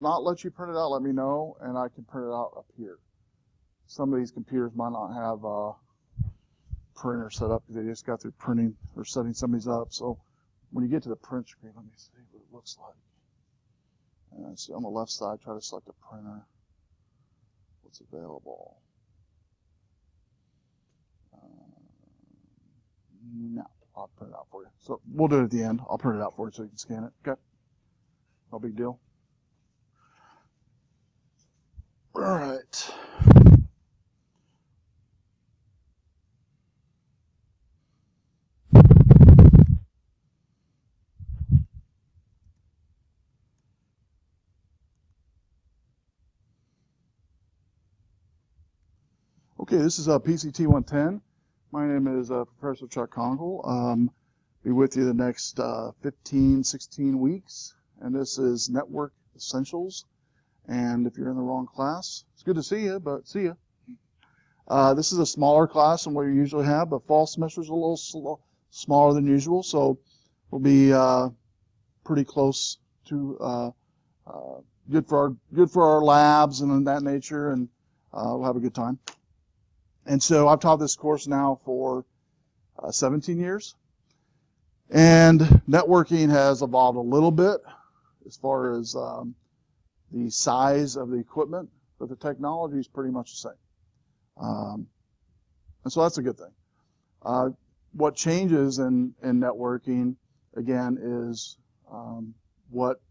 not let you print it out, let me know, and I can print it out up here. Some of these computers might not have a printer set up. They just got through printing or setting some of these up. So when you get to the print screen, let me see what it looks like. And see on the left side, try to select a printer. What's available? No, I'll print it out for you. So we'll do it at the end. I'll print it out for you so you can scan it. Okay? No big deal. All right. Okay, this is PCT110. My name is Professor Chuck Conkle. Be with you the next 15, 16 weeks. And this is Network Essentials. And if you're in the wrong class, it's good to see you, but see you. This is a smaller class than what you usually have, but fall semester is a little smaller than usual, so we'll be pretty close to good for our labs and that nature, and we'll have a good time. And so I've taught this course now for 17 years, and networking has evolved a little bit as far as the size of the equipment, but the technology is pretty much the same. And so that's a good thing. What changes in networking, again, is what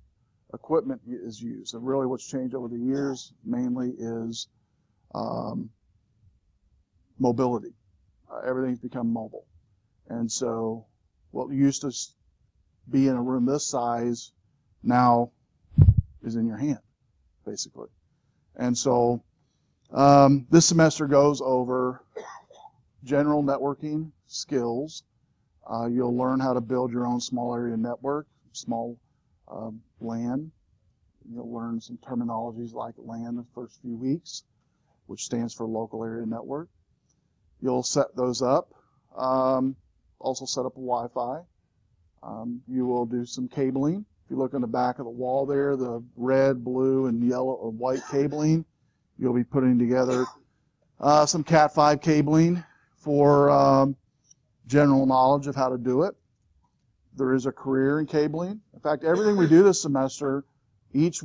equipment is used. And really what's changed over the years mainly is mobility. Everything's become mobile. And so what used to be in a room this size now is in your hand, basically. And so this semester goes over general networking skills. You'll learn how to build your own small area network, small LAN. You'll learn some terminologies like LAN the first few weeks, which stands for local area network. You'll set those up. Also set up a Wi-Fi. You will do some cabling. If you look on the back of the wall there, the red, blue, and yellow or white cabling, you'll be putting together some Cat5 cabling for general knowledge of how to do it. There is a career in cabling. In fact, everything we do this semester, each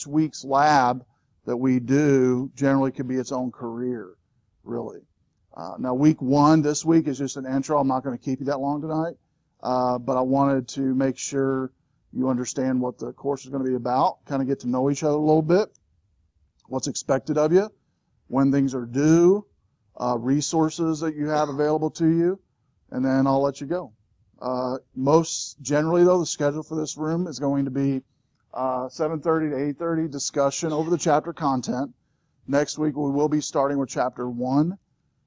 week's lab that we do generally can be its own career, really. Now, week one, this week, is just an intro. I'm not going to keep you that long tonight, but I wanted to make sure you understand what the course is going to be about, kind of get to know each other a little bit, what's expected of you, when things are due, resources that you have available to you, and then I'll let you go. Most generally, though, the schedule for this room is going to be 7:30 to 8:30 discussion over the chapter content. Next week, we will be starting with chapter 1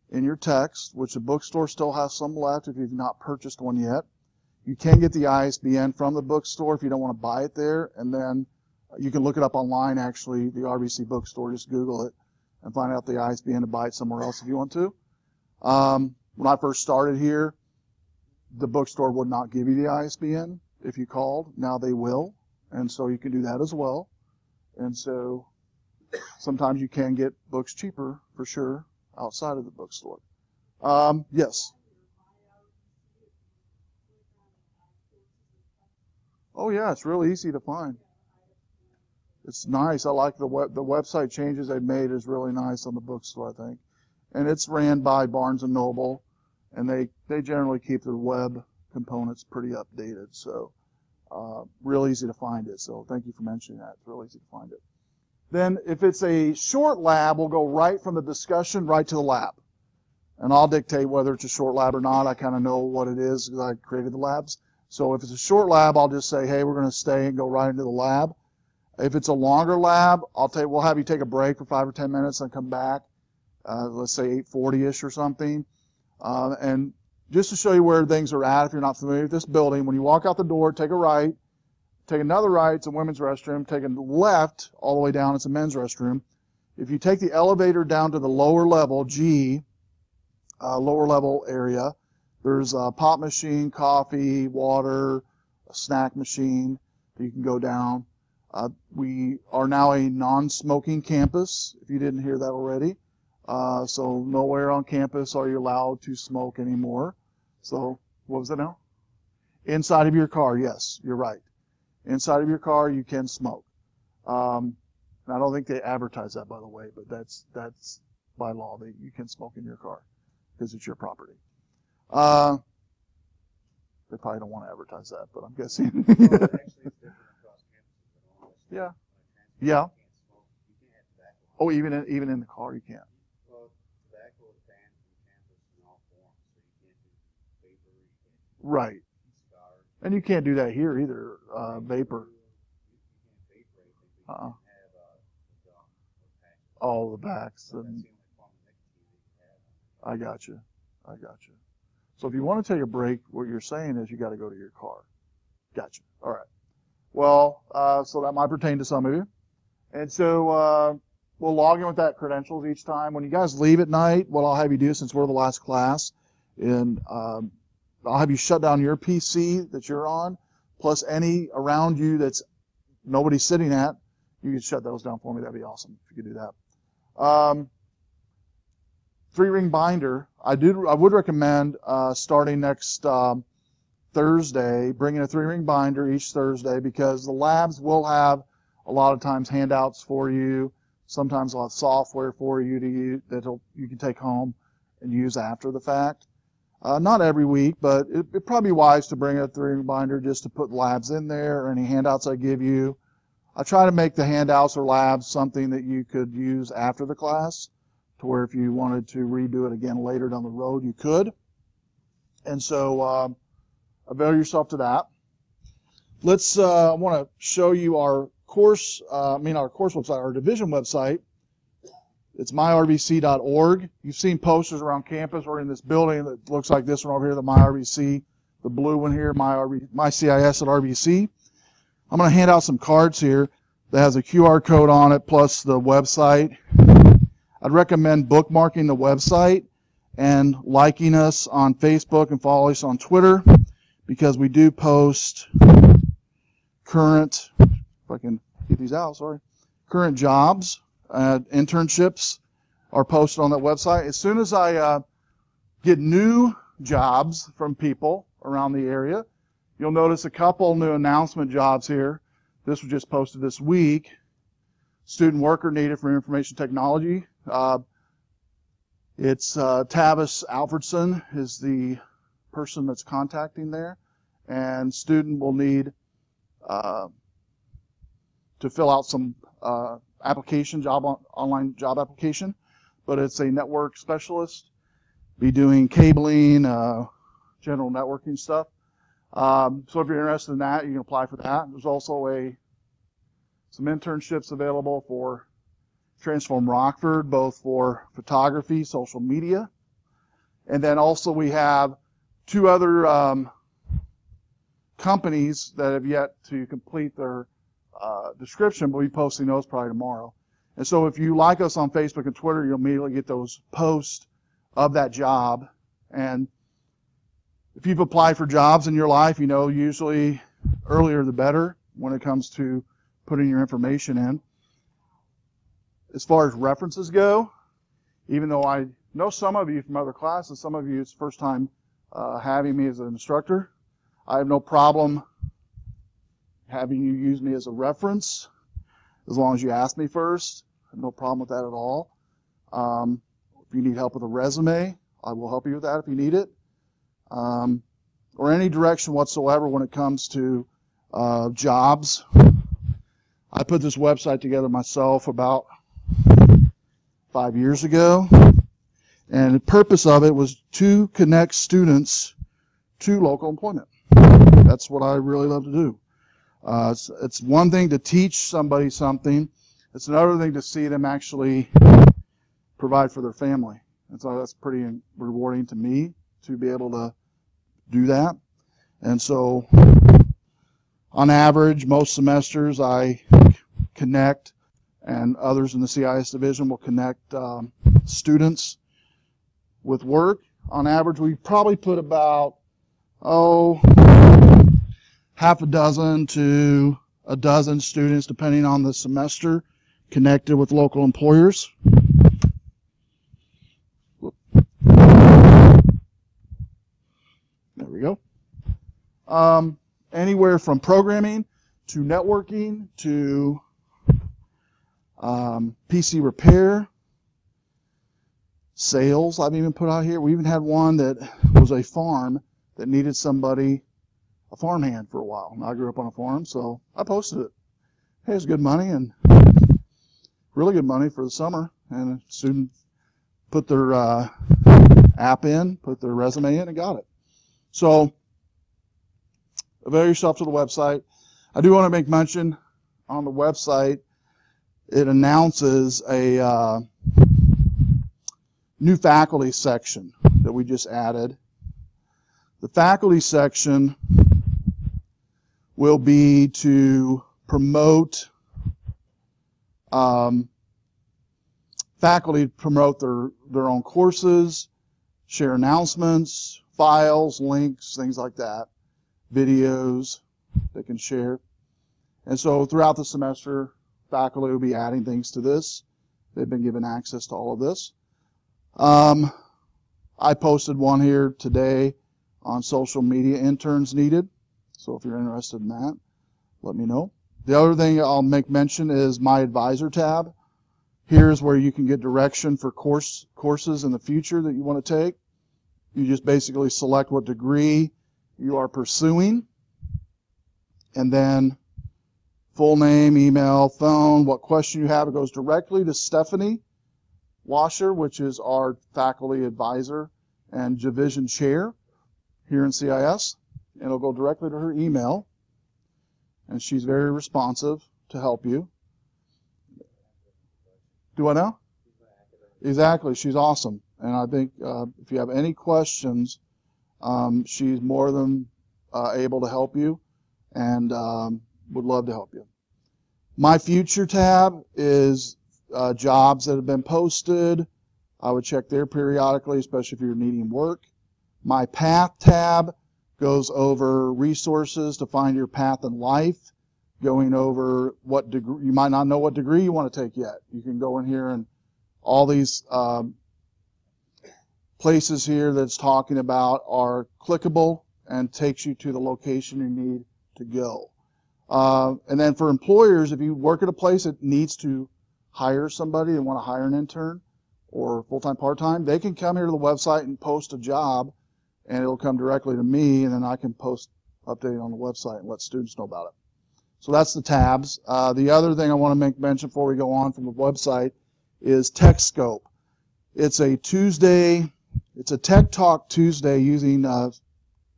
in your text, which the bookstore still has some left if you've not purchased one yet. You can get the ISBN from the bookstore if you don't want to buy it there, and then you can look it up online, actually, the RBC bookstore. Just Google it and find out the ISBN to buy it somewhere else if you want to. When I first started here, the bookstore would not give you the ISBN if you called. Now they will, and so you can do that as well. And so sometimes you can get books cheaper, for sure, outside of the bookstore. Yes. Oh yeah, it's really easy to find. It's nice. I like the website changes they've made is really nice on the bookstore, I think. And it's ran by Barnes & Noble, and they generally keep their web components pretty updated. So real easy to find it. So thank you for mentioning that. It's real easy to find it. Then if it's a short lab, we'll go right from the discussion right to the lab. And I'll dictate whether it's a short lab or not. I kind of know what it is because I created the labs. So if it's a short lab, I'll just say, hey, we're going to stay and go right into the lab. If it's a longer lab, we'll have you take a break for 5 or 10 minutes and come back, let's say 8:40-ish or something. And just to show you where things are at, if you're not familiar with this building, when you walk out the door, take a right, take another right, it's a women's restroom, take a left all the way down, it's a men's restroom. If you take the elevator down to the lower level, G, lower level area, there's a pop machine, coffee, water, a snack machine. You can go down. We are now a non-smoking campus, if you didn't hear that already. So nowhere on campus are you allowed to smoke anymore. So what was it now? Inside of your car, yes, you're right. Inside of your car, you can smoke. And I don't think they advertise that, by the way, but that's by law. You can smoke in your car because it's your property. They probably don't want to advertise that, but I'm guessing. Well, actually, it's different across campuses. Yeah. Yeah. Oh, even in the car, you can't. Well, tobacco is banned from campus in all forms, so you can't do vapor, you can't do Right. cigars. And you can't do that here either, vapor. You can't vapor anything, but you can have gum or patches. All the backs. So And that's the only form of nicotine that you have. I got you. I got you. So if you want to take a break, what you're saying is you got to go to your car. Gotcha. All right. Well, so that might pertain to some of you. And so we'll log in with that credentials each time. When you guys leave at night, what I'll have you do, since we're the last class, and I'll have you shut down your PC that you're on, plus any around you that's nobody's sitting at. You could shut those down for me. That'd be awesome if you could do that. 3-ring binder. I would recommend starting next Thursday, bringing a 3-ring binder each Thursday, because the labs will have a lot of times handouts for you. Sometimes they'll have software for you to use that you can take home and use after the fact. Not every week, but it'd probably be wise to bring a 3-ring binder just to put labs in there or any handouts I give you. I try to make the handouts or labs something that you could use after the class, to where if you wanted to redo it again later down the road, you could. And so avail yourself to that. I want to show you our course website, our division website. It's myrbc.org. You've seen posters around campus. We're in this building that looks like this one over here, the MyRBC, the blue one here, MyCIS at RBC. I'm going to hand out some cards here that has a QR code on it plus the website. I'd recommend bookmarking the website and liking us on Facebook and following us on Twitter, because we do post current, if I can get these out, current jobs, internships are posted on that website. As soon as I get new jobs from people around the area, you'll notice a couple new announcement jobs here. This was just posted this week. Student worker needed for information technology. It's Tavis Alfredson is the person that's contacting there, and student will need to fill out some application, online job application, but it's a network specialist, be doing cabling, general networking stuff. So if you're interested in that, you can apply for that. There's also some internships available for Transform Rockford, both for photography, social media, and then also we have 2 other companies that have yet to complete their description. We'll be posting those probably tomorrow. And so if you like us on Facebook and Twitter, you'll immediately get those posts of that job. And if you've applied for jobs in your life, you know usually earlier the better when it comes to putting your information in. As far as references go, even though I know some of you from other classes, some of you it's the first time having me as an instructor, I have no problem having you use me as a reference, as long as you ask me first. I have no problem with that at all. If you need help with a resume, I will help you with that if you need it. Or any direction whatsoever when it comes to jobs. I put this website together myself about 5 years ago, and the purpose of it was to connect students to local employment. That's what I really love to do. It's one thing to teach somebody something. It's another thing to see them actually provide for their family. And so that's pretty rewarding to me to be able to do that. And so on average, most semesters I connect, and others in the CIS division will connect students with work. On average, we probably put about, half a dozen to a dozen students, depending on the semester, connected with local employers. There we go. Anywhere from programming to networking to PC repair, sales. I've even put out here. We even had one that was a farm that needed somebody, a farmhand for a while. I grew up on a farm, so I posted it. Hey, it's good money and really good money for the summer. And a student put their app in, put their resume in, and got it. So avail yourself to the website. I do want to make mention on the website, it announces a new faculty section that we just added. The faculty section will be to promote, faculty promote their own courses, share announcements, files, links, things like that, videos they can share. And so throughout the semester, faculty will be adding things to this. They've been given access to all of this. I posted one here today on social media interns needed. So if you're interested in that, let me know. The other thing I'll make mention is my advisor tab. Here's where you can get direction for courses in the future that you want to take. You just basically select what degree you are pursuing, and then full name, email, phone, what question you have. It goes directly to Stephanie Washer, which is our faculty advisor and division chair here in CIS, and it'll go directly to her email, and she's very responsive to help you. Do I know? Exactly. She's awesome. And I think if you have any questions, she's more than able to help you, and would love to help you. My Future tab is jobs that have been posted. I would check there periodically, especially if you're needing work. My Path tab goes over resources to find your path in life, going over what degree. You might not know what degree you want to take yet. You can go in here and all these places here that's talking about are clickable and takes you to the location you need to go. And then for employers, if you work at a place that needs to hire somebody and want to hire an intern or full-time, part-time, they can come here to the website and post a job, and it'll come directly to me, and then I can post, update it on the website and let students know about it. So that's the tabs. The other thing I want to make mention before we go on from the website is Periscope. It's a Tuesday, it's a Tech Talk Tuesday using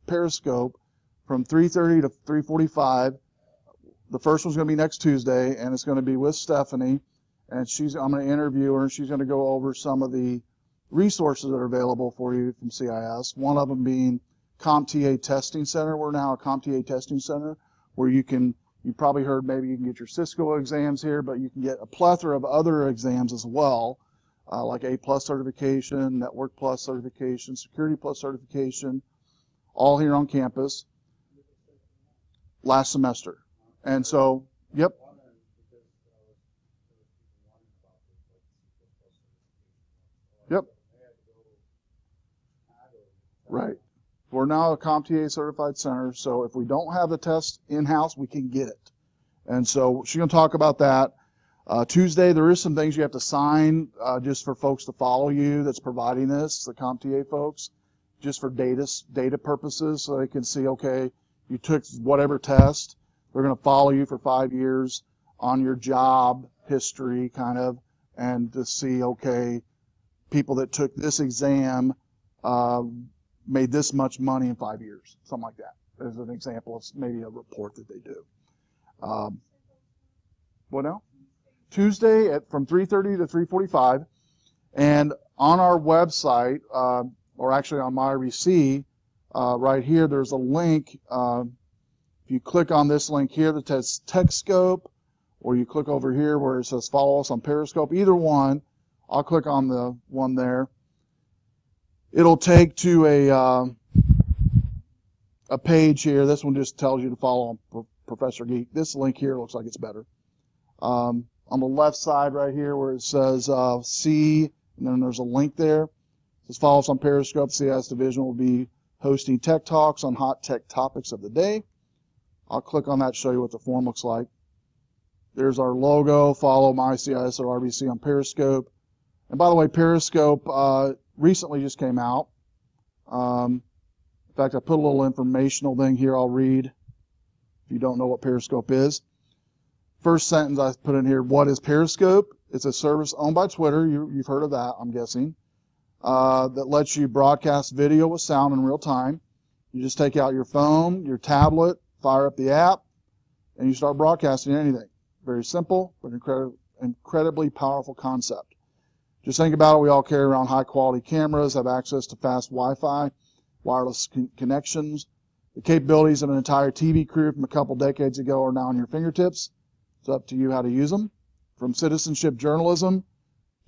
Periscope from 3:30 to 3:45. The first one's going to be next Tuesday, and it's going to be with Stephanie, and I'm going to interview her, and she's going to go over some of the resources that are available for you from CIS. One of them being CompTIA Testing Center. We're now a CompTIA Testing Center where you probably heard maybe you can get your Cisco exams here, but you can get a plethora of other exams as well, like A+ certification, Network Plus certification, Security Plus certification, all here on campus last semester. And so, yep. Yep. Right. We're now a CompTIA certified center, so if we don't have the test in-house, we can get it. And so she's going to talk about that. Tuesday, there is some things you have to sign just for folks to follow you that's providing this, the CompTIA folks, just for data purposes, so they can see, okay, you took whatever test. They're going to follow you for 5 years on your job history, kind of, and to see, okay, people that took this exam made this much money in 5 years, something like that. As an example of maybe a report that they do. What now? Tuesday from 3:30 to 3:45, and on our website, or actually on my receipt, right here, there's a link. If you click on this link here that says Techscope, or you click over here where it says follow us on Periscope, either one, I'll click on the one there. It'll take to a page here. This one just tells you to follow on Professor Geek. This link here looks like it's better. On the left side right here where it says C, and then there's a link there. It says follow us on Periscope. CIS Division will be hosting tech talks on hot tech topics of the day. I'll click on that to show you what the form looks like. There's our logo. Follow my CIS or RBC on Periscope. And by the way, Periscope recently just came out. In fact, I put a little informational thing here I'll read if you don't know what Periscope is. First sentence I put in here, what is Periscope? It's a service owned by Twitter. You've heard of that, I'm guessing, that lets you broadcast video with sound in real time. You just take out your phone, your tablet, fire up the app, and you start broadcasting anything. Very simple, but incredibly powerful concept. Just think about it. We all carry around high-quality cameras, have access to fast Wi-Fi, wireless connections. The capabilities of an entire TV crew from a couple decades ago are now on your fingertips. It's up to you how to use them. From citizenship journalism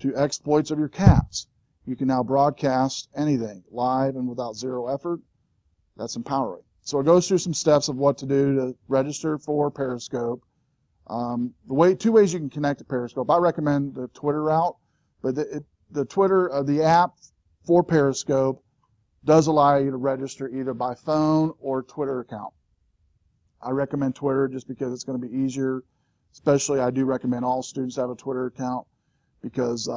to exploits of your cats, you can now broadcast anything live and without zero effort. That's empowering. So it goes through some steps of what to do to register for Periscope. Two ways you can connect to Periscope. I recommend the Twitter route, but the app for Periscope does allow you to register either by phone or Twitter account. I recommend Twitter just because it's going to be easier. Especially, I do recommend all students have a Twitter account because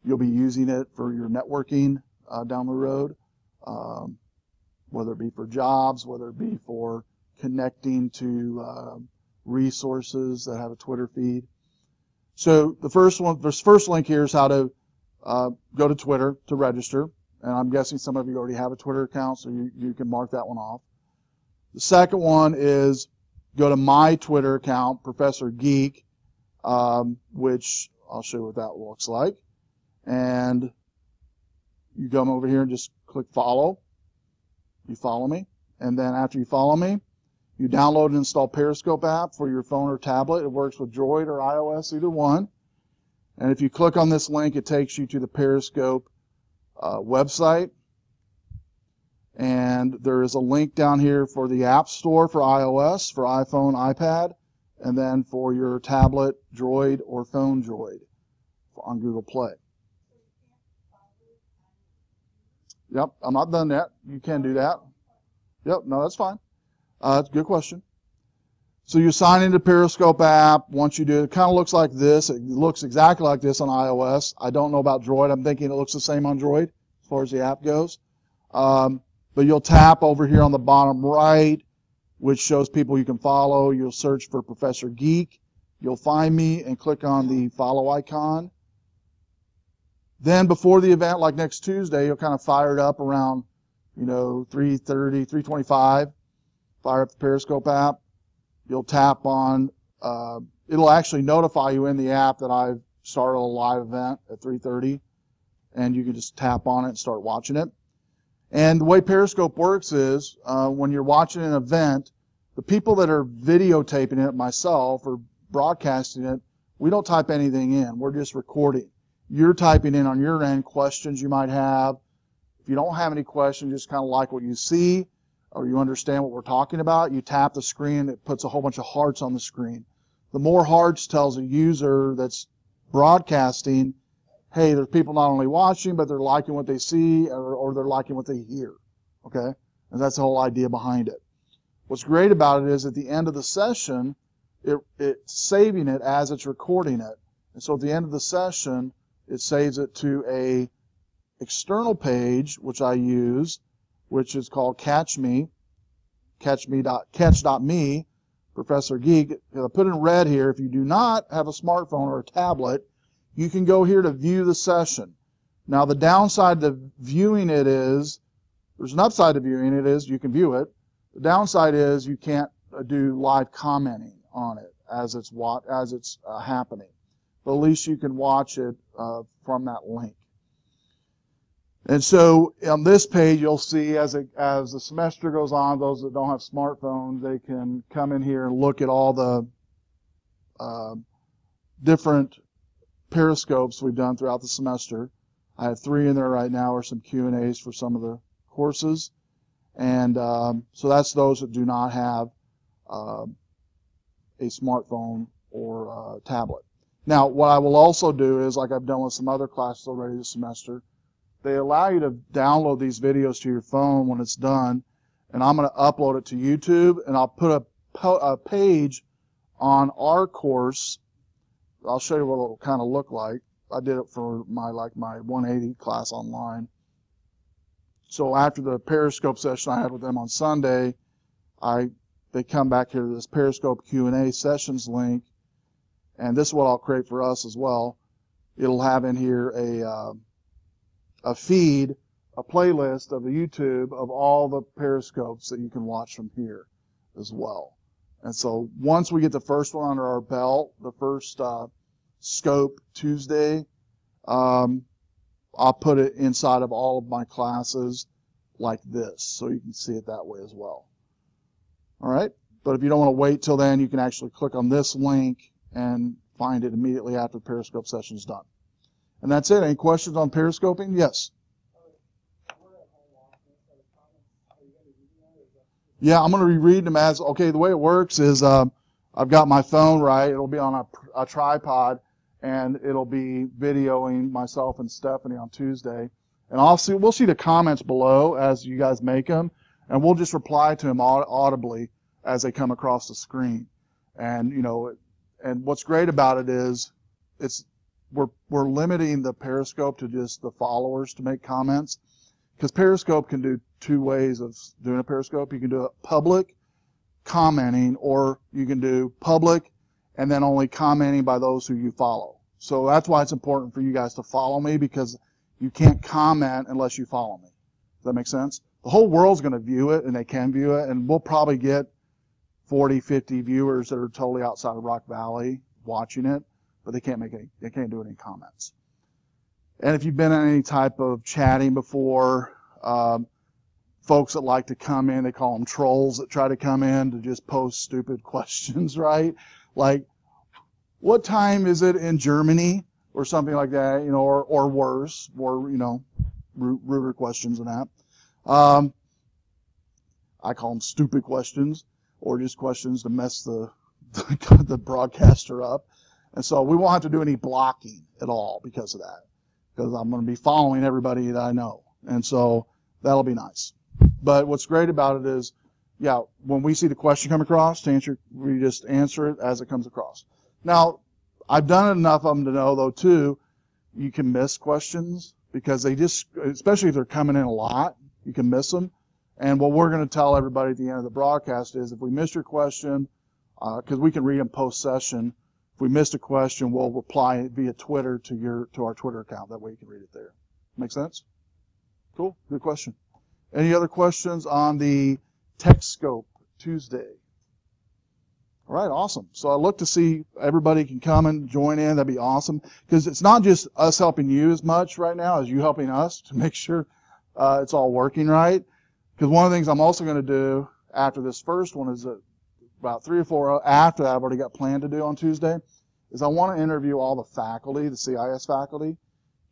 you'll be using it for your networking down the road, whether it be for jobs, whether it be for connecting to resources that have a Twitter feed. So the first link here is how to go to Twitter to register. And I'm guessing some of you already have a Twitter account, so you can mark that one off. The second one is go to my Twitter account, Professor Geek, which I'll show you what that looks like. And you come over here and just click follow. You follow me. And then after you follow me, you download and install Periscope app for your phone or tablet. It works with Droid or iOS, either one. And if you click on this link, it takes you to the Periscope website. And there is a link down here for the App Store for iOS, for iPhone, iPad, and then for your tablet, Droid, or phone Droid on Google Play. Yep, I'm not done yet. You can do that. Yep, no, that's fine. It's a good question. So you sign into Periscope app. Once you do, it kind of looks like this. It looks exactly like this on iOS. I don't know about Droid. I'm thinking it looks the same on Droid as far as the app goes. But you'll tap over here on the bottom right, which shows people you can follow. You'll search for Professor Geek. You'll find me and click on the follow icon. Then before the event, like next Tuesday, you'll kind of fire it up around, 3:30, 3:25. Fire up the Periscope app. You'll tap on, it'll actually notify you in the app that I've started a live event at 3:30, and you can just tap on it and start watching it. And the way Periscope works is when you're watching an event, the people that are videotaping it, myself, or broadcasting it, we don't type anything in. We're just recording. You're typing in on your end questions you might have. If you don't have any questions, just kind of like what you see, or you understand what we're talking about, you tap the screen, it puts a whole bunch of hearts on the screen. The more hearts tells a user that's broadcasting, hey, there's people not only watching, but they're liking what they see, or they're liking what they hear. Okay? And that's the whole idea behind it. What's great about it is at the end of the session, it's saving it as it's recording it. And so at the end of the session, it saves it to a external page, which I use, which is called catch.me, Professor Geek. I put in red here, if you do not have a smartphone or a tablet, you can go here to view the session. Now the downside to viewing it is, there's an upside to viewing it is you can view it. The downside is you can't do live commenting on it as it's happening. But at least you can watch it from that link. And so on this page, you'll see as the semester goes on, those that don't have smartphones, they can come in here and look at all the different periscopes we've done throughout the semester. I have 3 in there right now, or some Q&As for some of the courses. And so that's those that do not have a smartphone or a tablet. Now, what I will also do is, like I've done with some other classes already this semester, they allow you to download these videos to your phone when it's done, and I'm going to upload it to YouTube, and I'll put a page on our course. I'll show you what it'll kind of look like. I did it for my 180 class online. So after the Periscope session I had with them on Sunday, they come back here to this Periscope Q&A sessions link, and this is what I'll create for us as well. It'll have in here a feed, a playlist of the YouTube of all the Periscopes that you can watch from here as well. And so once we get the first one under our belt, the first Scope Tuesday, I'll put it inside of all of my classes like this, so you can see it that way as well. All right, but if you don't want to wait till then, you can actually click on this link and find it immediately after the Periscope session is done. And that's it. Any questions on Periscoping? Yes? Yeah, I'm going to be reading them as, okay, the way it works is I've got my phone, right? It'll be on a tripod, and it'll be videoing myself and Stephanie on Tuesday. And we'll see the comments below as you guys make them, and we'll just reply to them audibly as they come across the screen. And, you know, and what's great about it is we're limiting the Periscope to just the followers to make comments, because Periscope can do two ways of doing a Periscope. You can do it public commenting, or you can do public and then only commenting by those who you follow. So that's why it's important for you guys to follow me, because you can't comment unless you follow me. Does that make sense? The whole world's going to view it, and they can view it, and we'll probably get 40, 50 viewers that are totally outside of Rock Valley watching it, but they can't do any comments. And if you've been in any type of chatting before, folks that like to come in, they call them trolls that try to come in to just post stupid questions, right? Like, what time is it in Germany, or something like that, you know, or worse, or, you know, ruder questions than that. I call them stupid questions, or just questions to mess the broadcaster up. And so we won't have to do any blocking at all because of that, because I'm going to be following everybody that I know. And so that'll be nice. But what's great about it is, yeah, when we see the question come across, we just answer it as it comes across. Now, I've done enough of them to know, though, too, you can miss questions, because they just, especially if they're coming in a lot, you can miss them. And what we're going to tell everybody at the end of the broadcast is, if we missed your question, because we can read them post-session, if we missed a question, we'll reply via Twitter to our Twitter account. That way you can read it there. Make sense? Cool. Good question. Any other questions on the TechScope Tuesday? All right, awesome. So I look to see everybody can come and join in. That'd be awesome, because it's not just us helping you as much right now as you helping us to make sure it's all working right. Because one of the things I'm also going to do after this first one is about 3 or 4 after that I've already got planned to do on Tuesday, is I want to interview all the faculty, the CIS faculty,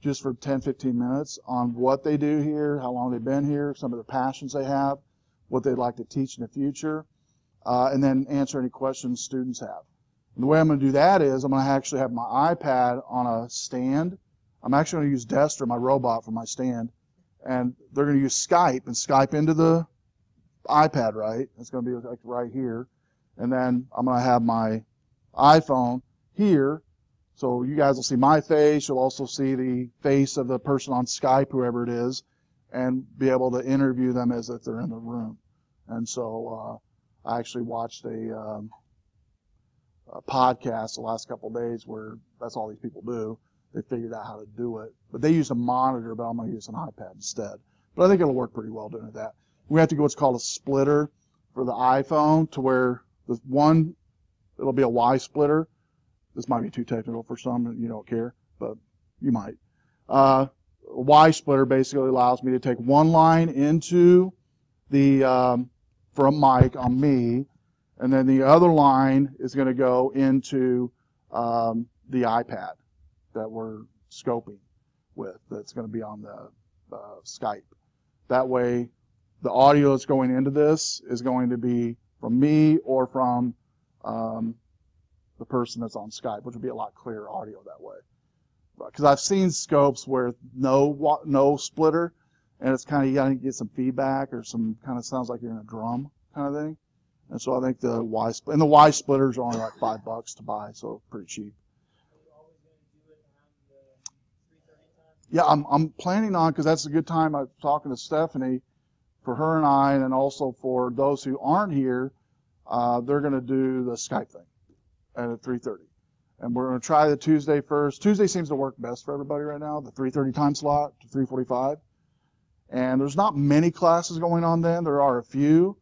just for 10, 15 minutes on what they do here, how long they've been here, some of the passions they have, what they'd like to teach in the future, and then answer any questions students have. And the way I'm going to do that is I'm going to actually have my iPad on a stand. I'm actually going to use Dester, my robot, for my stand. And they're going to use Skype and Skype into the iPad, right? It's going to be like right here. And then I'm going to have my iPhone here. So you guys will see my face. You'll also see the face of the person on Skype, whoever it is, and be able to interview them as if they're in the room. And so I actually watched a podcast the last couple of days where that's all these people do. They figured out how to do it. But they use a monitor, but I'm going to use an iPad instead. But I think it'll work pretty well doing that. We have to go what's called a splitter for the iPhone, to where the one, it'll be a Y splitter. This might be too technical for some, and you don't care, but you might. A Y splitter basically allows me to take one line into the for a mic on me, and then the other line is going to go into the iPad that we're scoping with, that's going to be on the Skype. That way, the audio that's going into this is going to be from me or from the person that's on Skype, which would be a lot clearer audio that way. Because I've seen scopes where no splitter, and it's kind of, you got to get some feedback or some kind of sounds like you're in a drum kind of thing. And so I think the Y split, and the Y splitters are only like $5 to buy, so pretty cheap. Yeah, I'm planning on, because that's a good time. I'm talking to Stephanie, for her and I, and then also for those who aren't here, they're going to do the Skype thing at 3:30. And we're going to try the Tuesday first. Tuesday seems to work best for everybody right now, the 3:30 time slot to 3:45. And there's not many classes going on then. There are a few,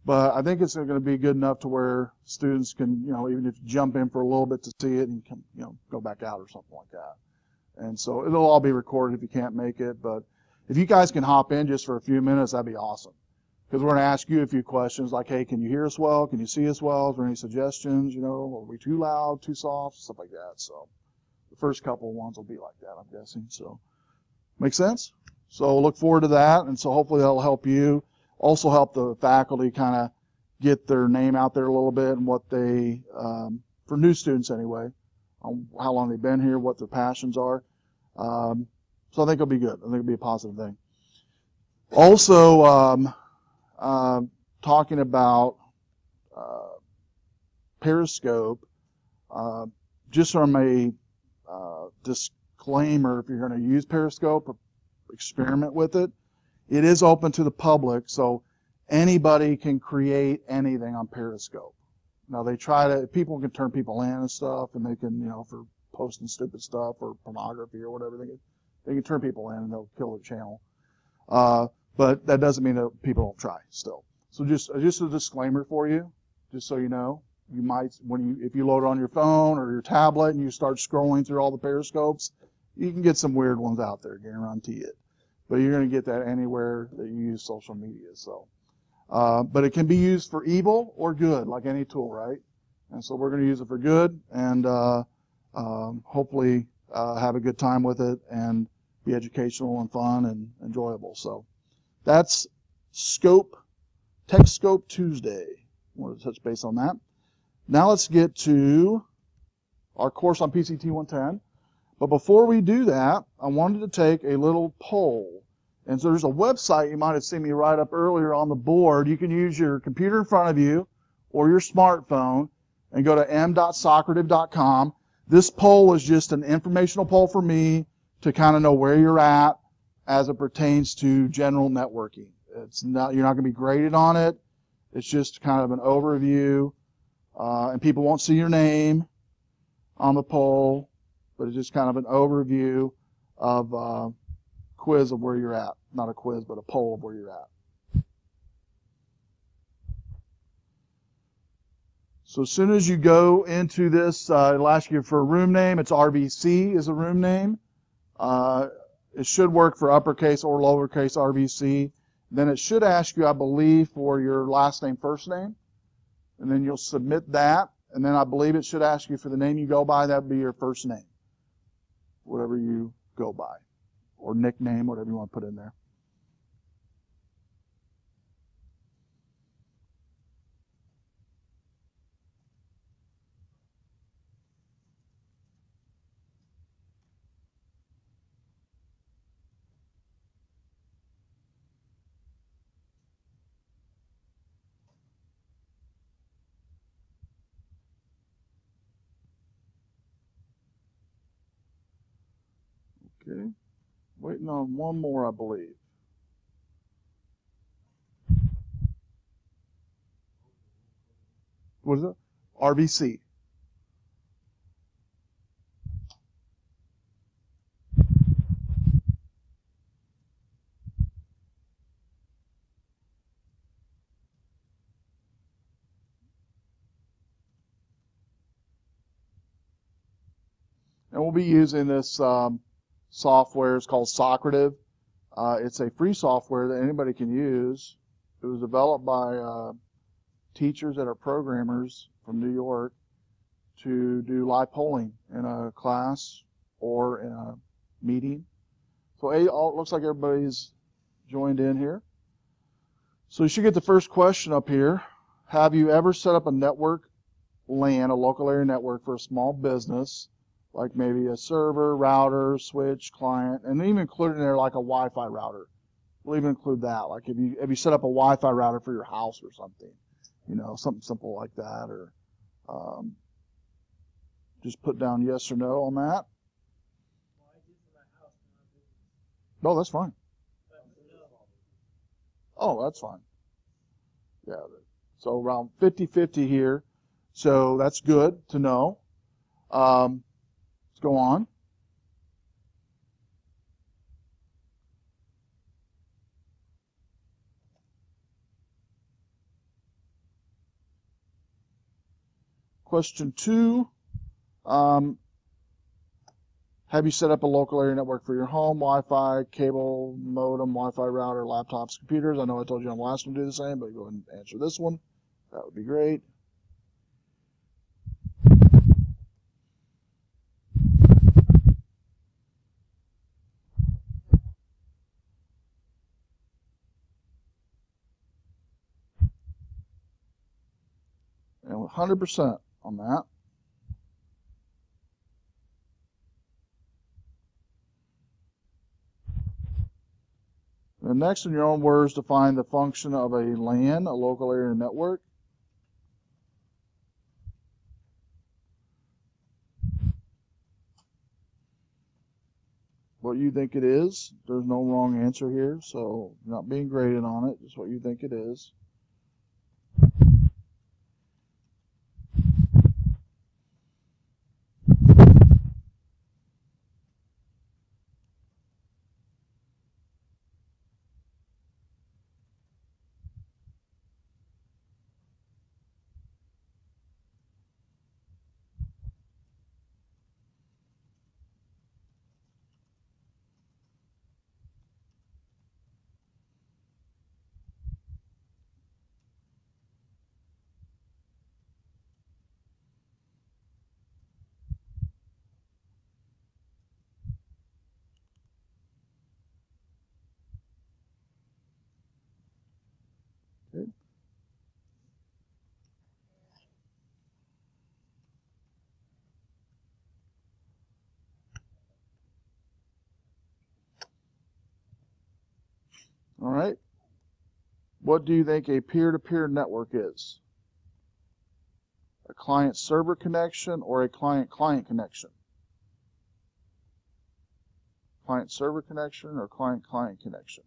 but I think it's going to be good enough to where students can, even if you jump in for a little bit to see it and can, go back out or something like that. And so it'll all be recorded if you can't make it. But if you guys can hop in just for a few minutes, that'd be awesome. Because we're going to ask you a few questions like, hey, can you hear us well? Can you see us well? Is there any suggestions? Are we too loud, too soft? Stuff like that. So the first couple of ones will be like that, I'm guessing. So make sense? So look forward to that. And so hopefully that'll help you. Also help the faculty kind of get their name out there a little bit and what they, for new students anyway, on how long they've been here, what their passions are. So I think it'll be good. I think it'll be a positive thing. Also, talking about Periscope, just from a disclaimer, if you're going to use Periscope or experiment with it, it is open to the public, so anybody can create anything on Periscope. Now people can turn people in and stuff, and they can, for posting stupid stuff or pornography or whatever, they can turn people in and they'll kill their channel. But that doesn't mean that people don't try still. So just a disclaimer for you, just so you know. You might, if you load it on your phone or your tablet and you start scrolling through all the Periscopes, you can get some weird ones out there, guarantee it. But you're going to get that anywhere that you use social media. So, but it can be used for evil or good, like any tool, right? And so we're going to use it for good, and hopefully have a good time with it and be educational and fun and enjoyable. So that's Tech Scope Tuesday. I want to touch base on that. Now let's get to our course on PCT110. But before we do that, I wanted to take a little poll. And so there's a website you might have seen me write up earlier on the board. You can use your computer in front of you or your smartphone and go to m.socrative.com. This poll is just an informational poll for me to kind of know where you're at as it pertains to general networking. You're not going to be graded on it. It's just kind of an overview, and people won't see your name on the poll, but it's just kind of an overview of quiz of where you're at. Not a quiz, but a poll of where you're at. So as soon as you go into this, it'll ask you for a room name. It's RBC is a room name. It should work for uppercase or lowercase RBC. Then it should ask you, I believe, for your last name, first name. And then you'll submit that. And then I believe it should ask you for the name you go by. That would be your first name, whatever you go by, or nickname, whatever you want to put in there. Okay, waiting on one more, I believe. What is it? RBC. And we'll be using this software. It's called Socrative. It's a free software that anybody can use. It was developed by teachers that are programmers from New York to do live polling in a class or in a meeting. So it looks like everybody's joined in here. So you should get the first question up here. Have you ever set up a network LAN, a local area network for a small business, like maybe a server, router, switch, client, and even include in there like a Wi-Fi router. We'll even include that, like if you set up a Wi-Fi router for your house or something, you know, something simple like that, or just put down yes or no on that. No, that's fine. Oh, that's fine. Yeah, so around 50-50 here, so that's good to know. Let's go on. Question 2, have you set up a local area network for your home, Wi-Fi, cable, modem, Wi-Fi router, laptops, computers? I know I told you on the last one to do the same, but go ahead and answer this one. That would be great. And 100% on that. And next, in your own words, define the function of a LAN, a local area network. What you think it is. There's no wrong answer here, so you're not being graded on it. Just what you think it is. Okay. All right. What do you think a peer-to-peer network is? A client-server connection or a client-client connection? Client-server connection or client-client connection?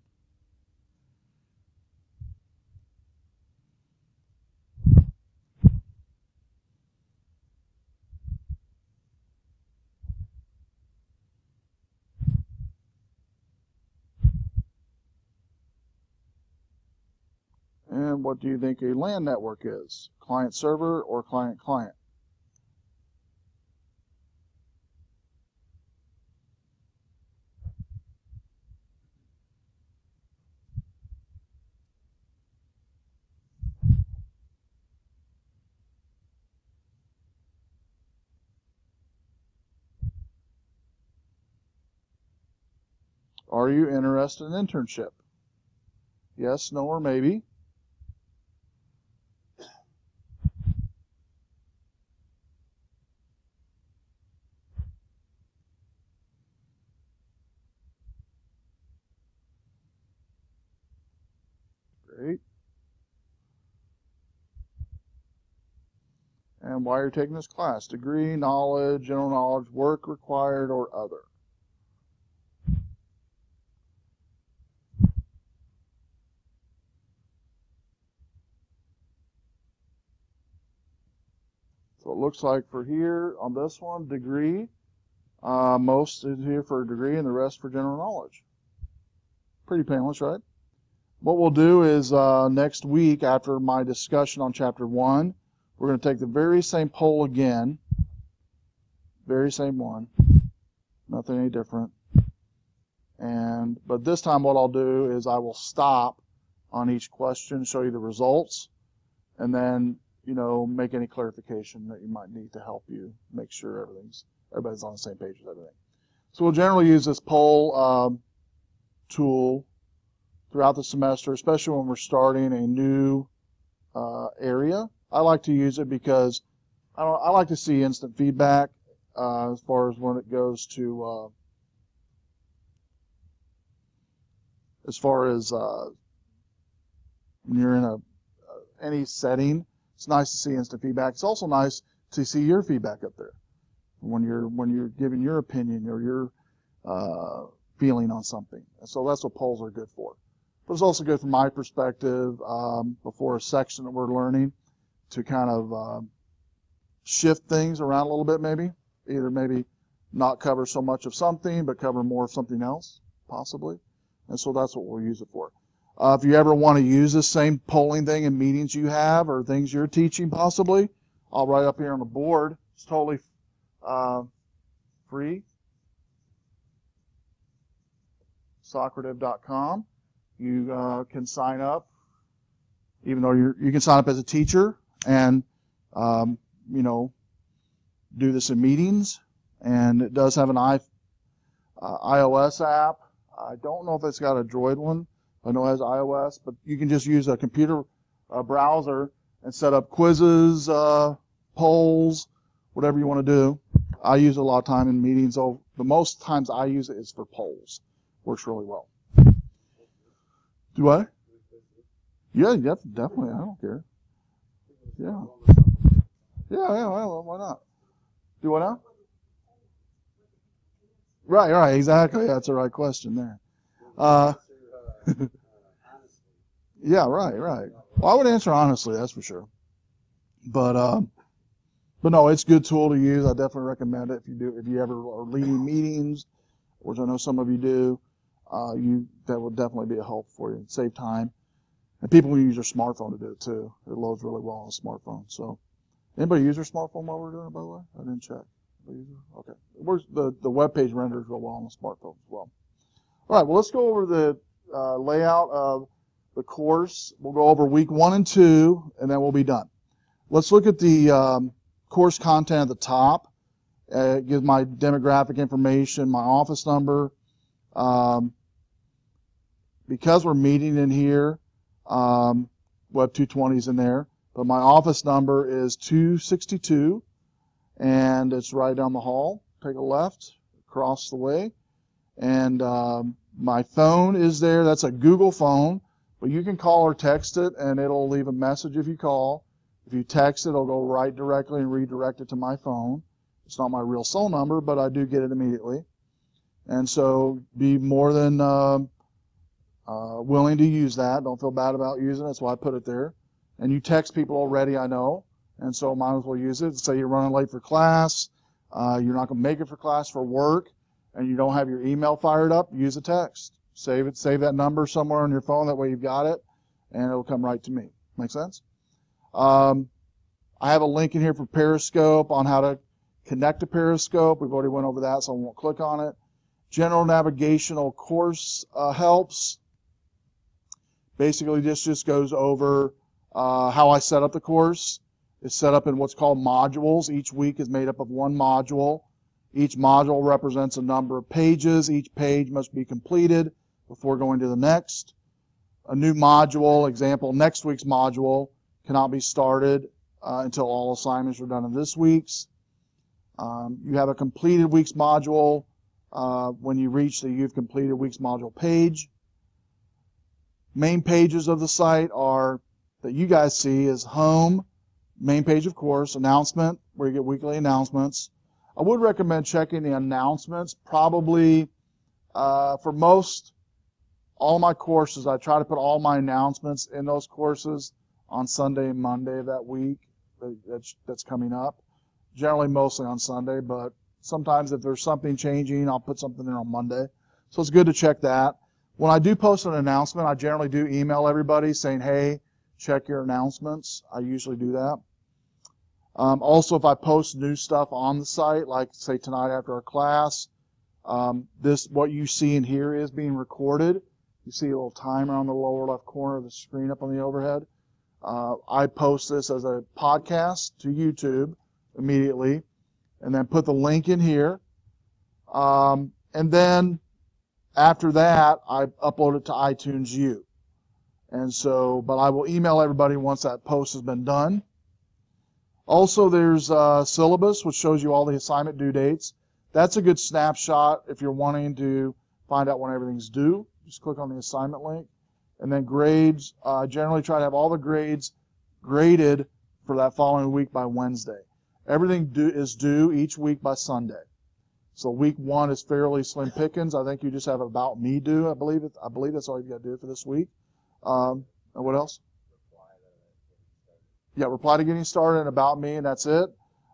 And what do you think a LAN network is? Client-server or client-client? Are you interested in internship? Yes, no, or maybe. Great. And why you're taking this class? Degree, knowledge, general knowledge, work required, or other. So it looks like for here on this one, degree, most is here for a degree and the rest for general knowledge. Pretty painless, right? What we'll do is next week, after my discussion on Chapter 1, we're going to take the very same poll again. Very same one. Nothing any different. But this time what I'll do is I will stop on each question, show you the results, and then, you know, make any clarification that you might need to help you make sure everybody's on the same page with everything. So we'll generally use this poll tool throughout the semester, especially when we're starting a new area. I like to use it because I like to see instant feedback as far as when it goes to as far as when you're in any setting. It's nice to see instant feedback. It's also nice to see your feedback up there when you're giving your opinion or your feeling on something. And so that's what polls are good for. But it's also good from my perspective before a section that we're learning to kind of shift things around a little bit, maybe. Either maybe not cover so much of something, but cover more of something else, possibly. And so that's what we'll use it for. If you ever want to use this same polling thing in meetings you have or things you're teaching, possibly, I'll write up here on the board. It's totally free. Socrative.com. You can sign up, even though you can sign up as a teacher and you know, do this in meetings. And it does have an iOS app. I don't know if it's got a Droid one. I know it has iOS, but you can just use a computer browser and set up quizzes, polls, whatever you want to do. I use it a lot of time in meetings. So the most times I use it is for polls. Works really well. Do I? Yeah, definitely. I don't care. Yeah. Yeah, well, why not? Do what now? Right, exactly. That's the right question there. Yeah, right. Well, I would answer honestly, that's for sure. But no, it's a good tool to use. I definitely recommend it if you ever are leading meetings, which I know some of you do. That will definitely be a help for you. Save time. And people will use their smartphone to do it too. It loads really well on a smartphone. So, anybody use their smartphone while we're doing it, by the way? I didn't check. Okay. It works, the web page renders real well on the smartphone as well. All right, well, let's go over the layout of the course. We'll go over week 1 and 2, and then we'll be done. Let's look at the course content at the top. It gives my demographic information, my office number. Because we're meeting in here, Web 220 is in there, but my office number is 262, and it's right down the hall. Take a left, across the way, and my phone is there. That's a Google phone, but you can call or text it, and it'll leave a message if you call. If you text it, it'll go right directly and redirect it to my phone. It's not my real cell number, but I do get it immediately. And so be more than willing to use that. Don't feel bad about using it. That's why I put it there. And you text people already, I know, and so might as well use it. Say you're running late for class, you're not going to make it for class for work, and you don't have your email fired up, use a text. Save it. Save that number somewhere on your phone. That way you've got it, and it'll come right to me. Make sense? I have a link in here for Periscope on how to connect to Periscope. We've already went over that, so I won't click on it. General navigational course helps. Basically, this just goes over how I set up the course. It's set up in what's called modules. Each week is made up of one module. Each module represents a number of pages. Each page must be completed before going to the next. A new module, example, next week's module, cannot be started until all assignments are done in this week's. You have a completed week's module when you reach the You've Completed Week's Module page. Main pages of the site are, that you guys see, is home, main page of course, announcement, where you get weekly announcements. I would recommend checking the announcements. Probably for all my courses, I try to put all my announcements in those courses on Sunday and Monday of that week that's coming up. Generally mostly on Sunday, but sometimes if there's something changing, I'll put something in on Monday. So it's good to check that. When I do post an announcement, I generally do email everybody saying, hey, check your announcements. I usually do that. Also, if I post new stuff on the site, like say tonight after our class, what you see in here is being recorded. You see a little timer on the lower left corner of the screen up on the overhead. I post this as a podcast to YouTube immediately, and then put the link in here. And then after that, I upload it to iTunes U. And so, but I will email everybody once that post has been done. Also, there's syllabus, which shows you all the assignment due dates. That's a good snapshot if you're wanting to find out when everything's due. Just click on the assignment link. And then grades, I generally try to have all the grades graded for that following week by Wednesday. Everything is due each week by Sunday. So week 1 is fairly slim pickings. I think you just have About Me due, I believe that's all you've got to do for this week. And what else? Yeah, reply to getting started and About Me, and that's it.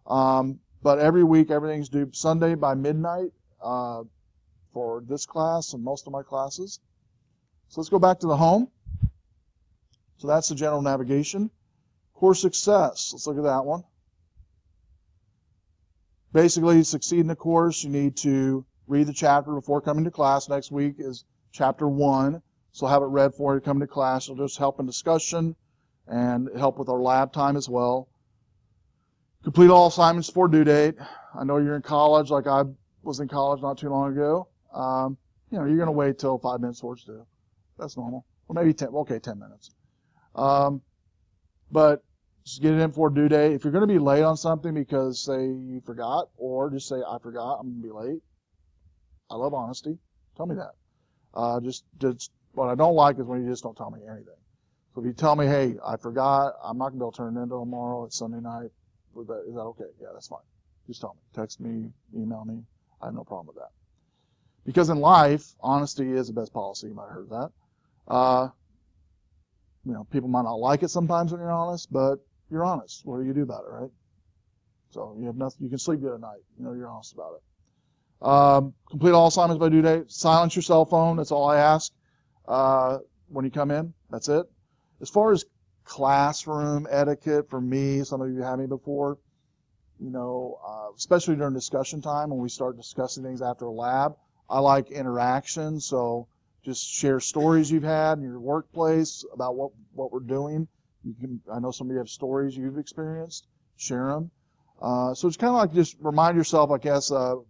But every week, everything's due Sunday by midnight for this class and most of my classes. So let's go back to the home. So that's the general navigation. Course success. Let's look at that one. Basically, to succeed in the course, you need to read the chapter before coming to class. Next week is chapter 1. So have it read before you come to class. It'll just help in discussion and help with our lab time as well. Complete all assignments before due date. I know you're in college, like I was in college not too long ago. You're going to wait till 5 minutes before it's due. That's normal. Well, maybe 10. Okay, 10 minutes. But just get it in for due date. If you're going to be late on something because, say, you forgot, or just say, I forgot, I'm going to be late. I love honesty. Tell me that. Just what I don't like is when you just don't tell me anything. So if you tell me, hey, I forgot, I'm not going to be able to turn it in until tomorrow. It's Sunday night. Is that okay? Yeah, that's fine. Just tell me. Text me, email me. I have no problem with that. Because in life, honesty is the best policy. You might have heard that. People might not like it sometimes when you're honest, but you're honest. What do you do about it, right? So you have nothing. You can sleep good at night. You're honest about it. Complete all assignments by due date. Silence your cell phone. That's all I ask when you come in. That's it. As far as classroom etiquette, for me, some of you have me before, especially during discussion time when we start discussing things after a lab, I like interaction. So just share stories you've had in your workplace about what we're doing. I know some of you have stories you've experienced. Share them. So it's kind of like just remind yourself, I guess, of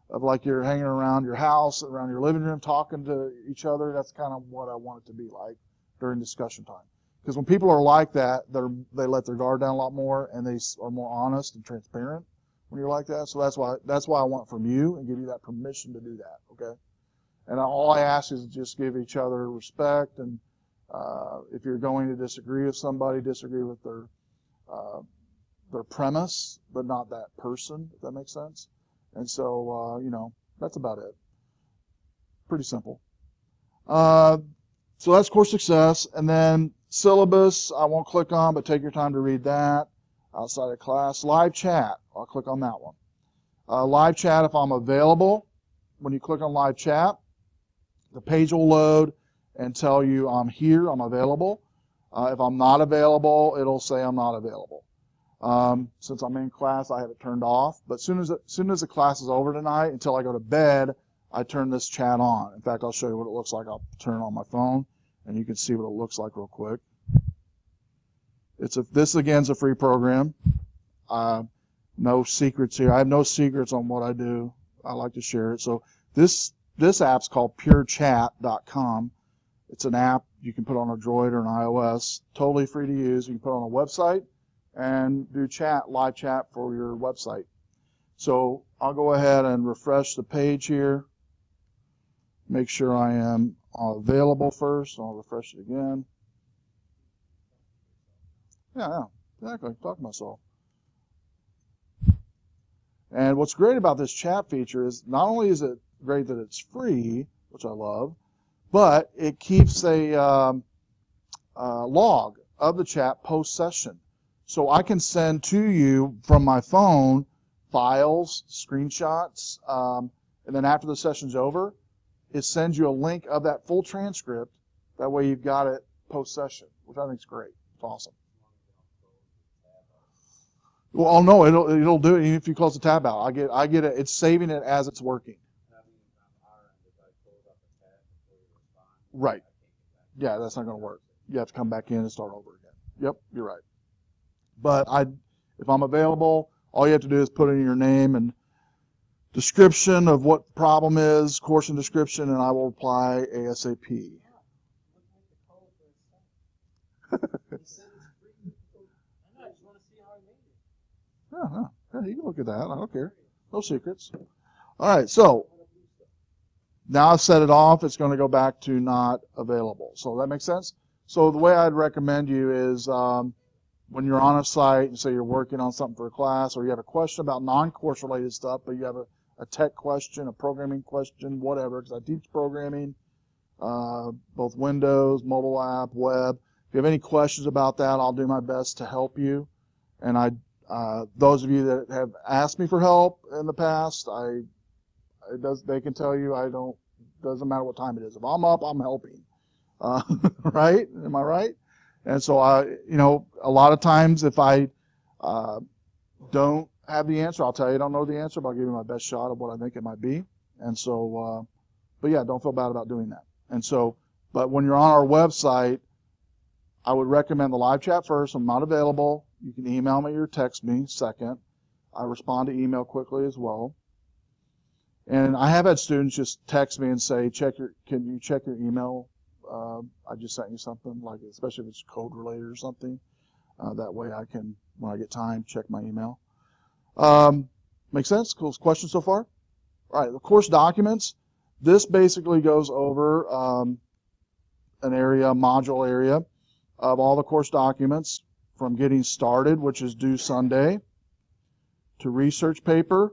like you're hanging around your house, around your living room, talking to each other. That's kind of what I want it to be like during discussion time. Because when people are like that, they let their guard down a lot more, and they are more honest and transparent when you're like that. So that's why I want from you and give you that permission to do that. Okay. And all I ask is just give each other respect, and if you're going to disagree with somebody, disagree with their premise, but not that person, if that makes sense. And so, that's about it. Pretty simple. So that's course success. And then syllabus, I won't click on, but take your time to read that outside of class. Live chat, I'll click on that one. Live chat, if I'm available, when you click on live chat, the page will load and tell you I'm here, I'm available. If I'm not available, it'll say I'm not available. Since I'm in class, I have it turned off. But as soon as the class is over tonight, until I go to bed, I turn this chat on. In fact, I'll show you what it looks like. I'll turn it on my phone, and you can see what it looks like real quick. This again is a free program. No secrets here. I have no secrets on what I do. I like to share it. So this app's called PureChat.com. It's an app you can put on a Droid or an iOS. Totally free to use. You can put it on a website and do live chat for your website. So I'll go ahead and refresh the page here. Make sure I am available first. I'll refresh it again. Yeah, exactly. Talk to myself. And what's great about this chat feature is not only is it great that it's free, which I love, but it keeps a log of the chat post-session. So I can send to you from my phone files, screenshots, and then after the session's over, it sends you a link of that full transcript. That way you've got it post-session, which I think is great. It's awesome. Well, no, it'll do it even if you close the tab out. I get it. It's saving it as it's working. Right. Yeah, that's not going to work. You have to come back in and start over again. Yep, you're right. But if I'm available, all you have to do is put in your name and description of what the problem is, course and description, and I will reply ASAP. Yeah, you can look at that. I don't care. No secrets. All right, so now I've set it off. It's going to go back to not available. So that makes sense? So the way I'd recommend you is when you're on a site and say you're working on something for a class, or you have a question about non-course related stuff, but you have a tech question, a programming question, whatever, because I teach programming, both Windows, mobile app, web. If you have any questions about that, I'll do my best to help you. And those of you that have asked me for help in the past, they can tell you doesn't matter what time it is. If I'm up, I'm helping. Right? Am I right? And so a lot of times if I don't have the answer, I'll tell you I don't know the answer, but I'll give you my best shot of what I think it might be. And so, but yeah, don't feel bad about doing that. And so, but when you're on our website, I would recommend the live chat first. I'm not available. You can email me or text me second. I respond to email quickly as well. And I have had students just text me and say, can you check your email? I just sent you something, like especially if it's code related or something. That way I can, when I get time, check my email. Make sense? Cool. Questions so far? All right, the course documents. This basically goes over an area, module area of all the course documents, from getting started, which is due Sunday, to research paper,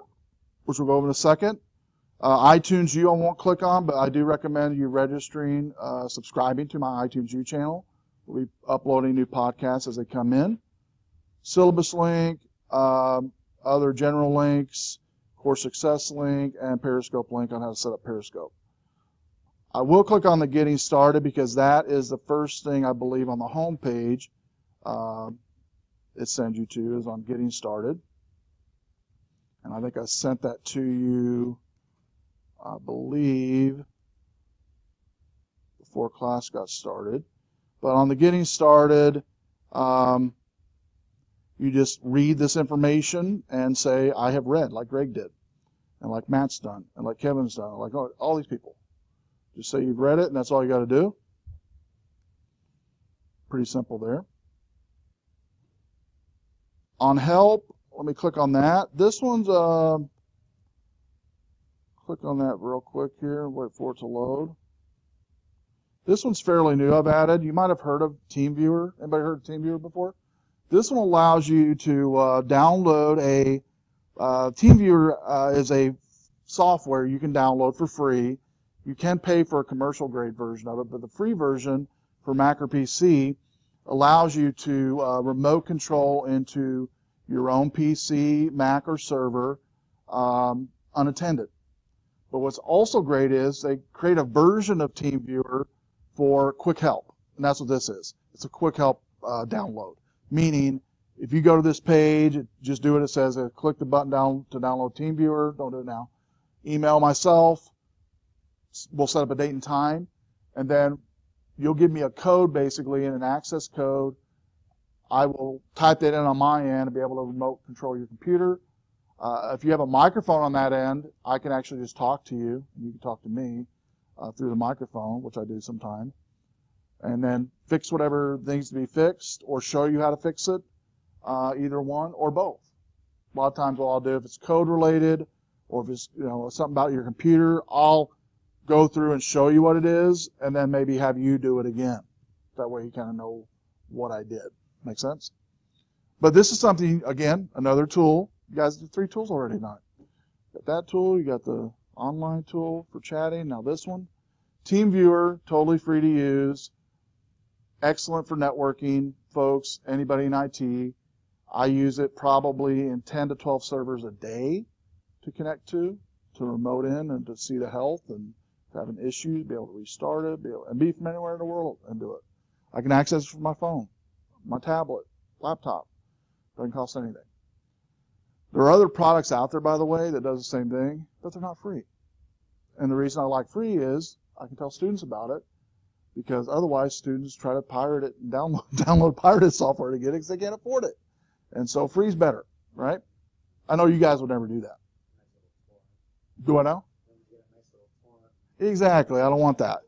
which we'll go over in a second. iTunes U I won't click on, but I do recommend you registering, subscribing to my iTunes U channel. We'll be uploading new podcasts as they come in. Syllabus link, other general links, course success link, and Periscope link on how to set up Periscope. I will click on the getting started because that is the first thing I believe on the home page it sends you to, is on getting started. And I think I sent that to you, I believe, before class got started. But on the getting started, you just read this information and say, I have read, like Greg did, and like Matt's done, and like Kevin's done, like all these people. Just say you've read it, and that's all you got to do. Pretty simple there. On help, let me click on that. This one's, click on that real quick here, wait for it to load. This one's fairly new. I've added, you might have heard of TeamViewer. Anybody heard of TeamViewer before? This one allows you to download a, TeamViewer is a software you can download for free. You can pay for a commercial grade version of it, but the free version for Mac or PC allows you to remote control into your own PC, Mac, or server unattended. But what's also great is they create a version of TeamViewer for quick help, and that's what this is. It's a quick help download, meaning if you go to this page, just do what it says. Click the button down to download TeamViewer. Don't do it now. Email myself. We'll set up a date and time, and then you'll give me a code, basically, and an access code. I will type that in on my end and be able to remote control your computer. If you have a microphone on that end, I can actually just talk to you, and you can talk to me through the microphone, which I do sometimes, and then fix whatever needs to be fixed or show you how to fix it, either one or both. A lot of times what I'll do, if it's code related or if it's something about your computer, I'll go through and show you what it is, and then maybe have you do it again. That way you kind of know what I did. Make sense? But this is something, again, another tool. You guys did 3 tools already tonight. You got that tool, you got the online tool for chatting, now this one. TeamViewer, totally free to use. Excellent for networking, folks, anybody in IT. I use it probably in 10 to 12 servers a day to connect to remote in and to see the health, and if I have an issue, be able to restart it, and be from anywhere in the world and do it. I can access it from my phone, my tablet, laptop. Doesn't cost anything. There are other products out there, by the way, that does the same thing, but they're not free. And the reason I like free is I can tell students about it, because otherwise students try to pirate it and download pirated software to get it because they can't afford it. And so free's better, right? I know you guys would never do that. Do I know? Exactly. I don't want that.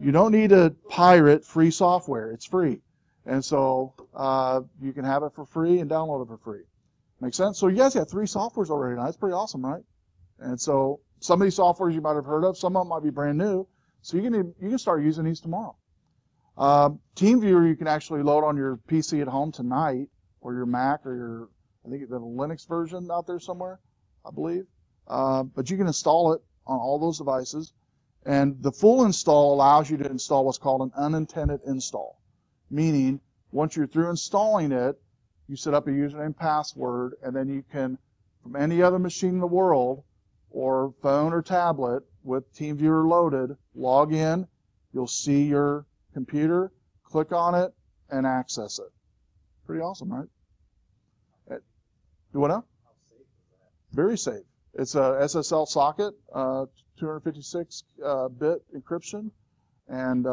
You don't need to pirate free software. It's free. And so you can have it for free and download it for free. Make sense? So you guys got 3 softwares already now. That's pretty awesome, right? And so some of these softwares you might have heard of, some of them might be brand new. So you can start using these tomorrow. TeamViewer you can actually load on your PC at home tonight, or your Mac, or your, I think the Linux version out there somewhere, I believe. But you can install it on all those devices. And the full install allows you to install what's called an unintended install. Meaning, once you're through installing it, you set up a username and password, and then you can, from any other machine in the world, or phone or tablet with TeamViewer loaded, log in, you'll see your computer, click on it, and access it. Pretty awesome, right? Do what now? How safe is that? Very safe. It's a SSL socket, 256-bit encryption, and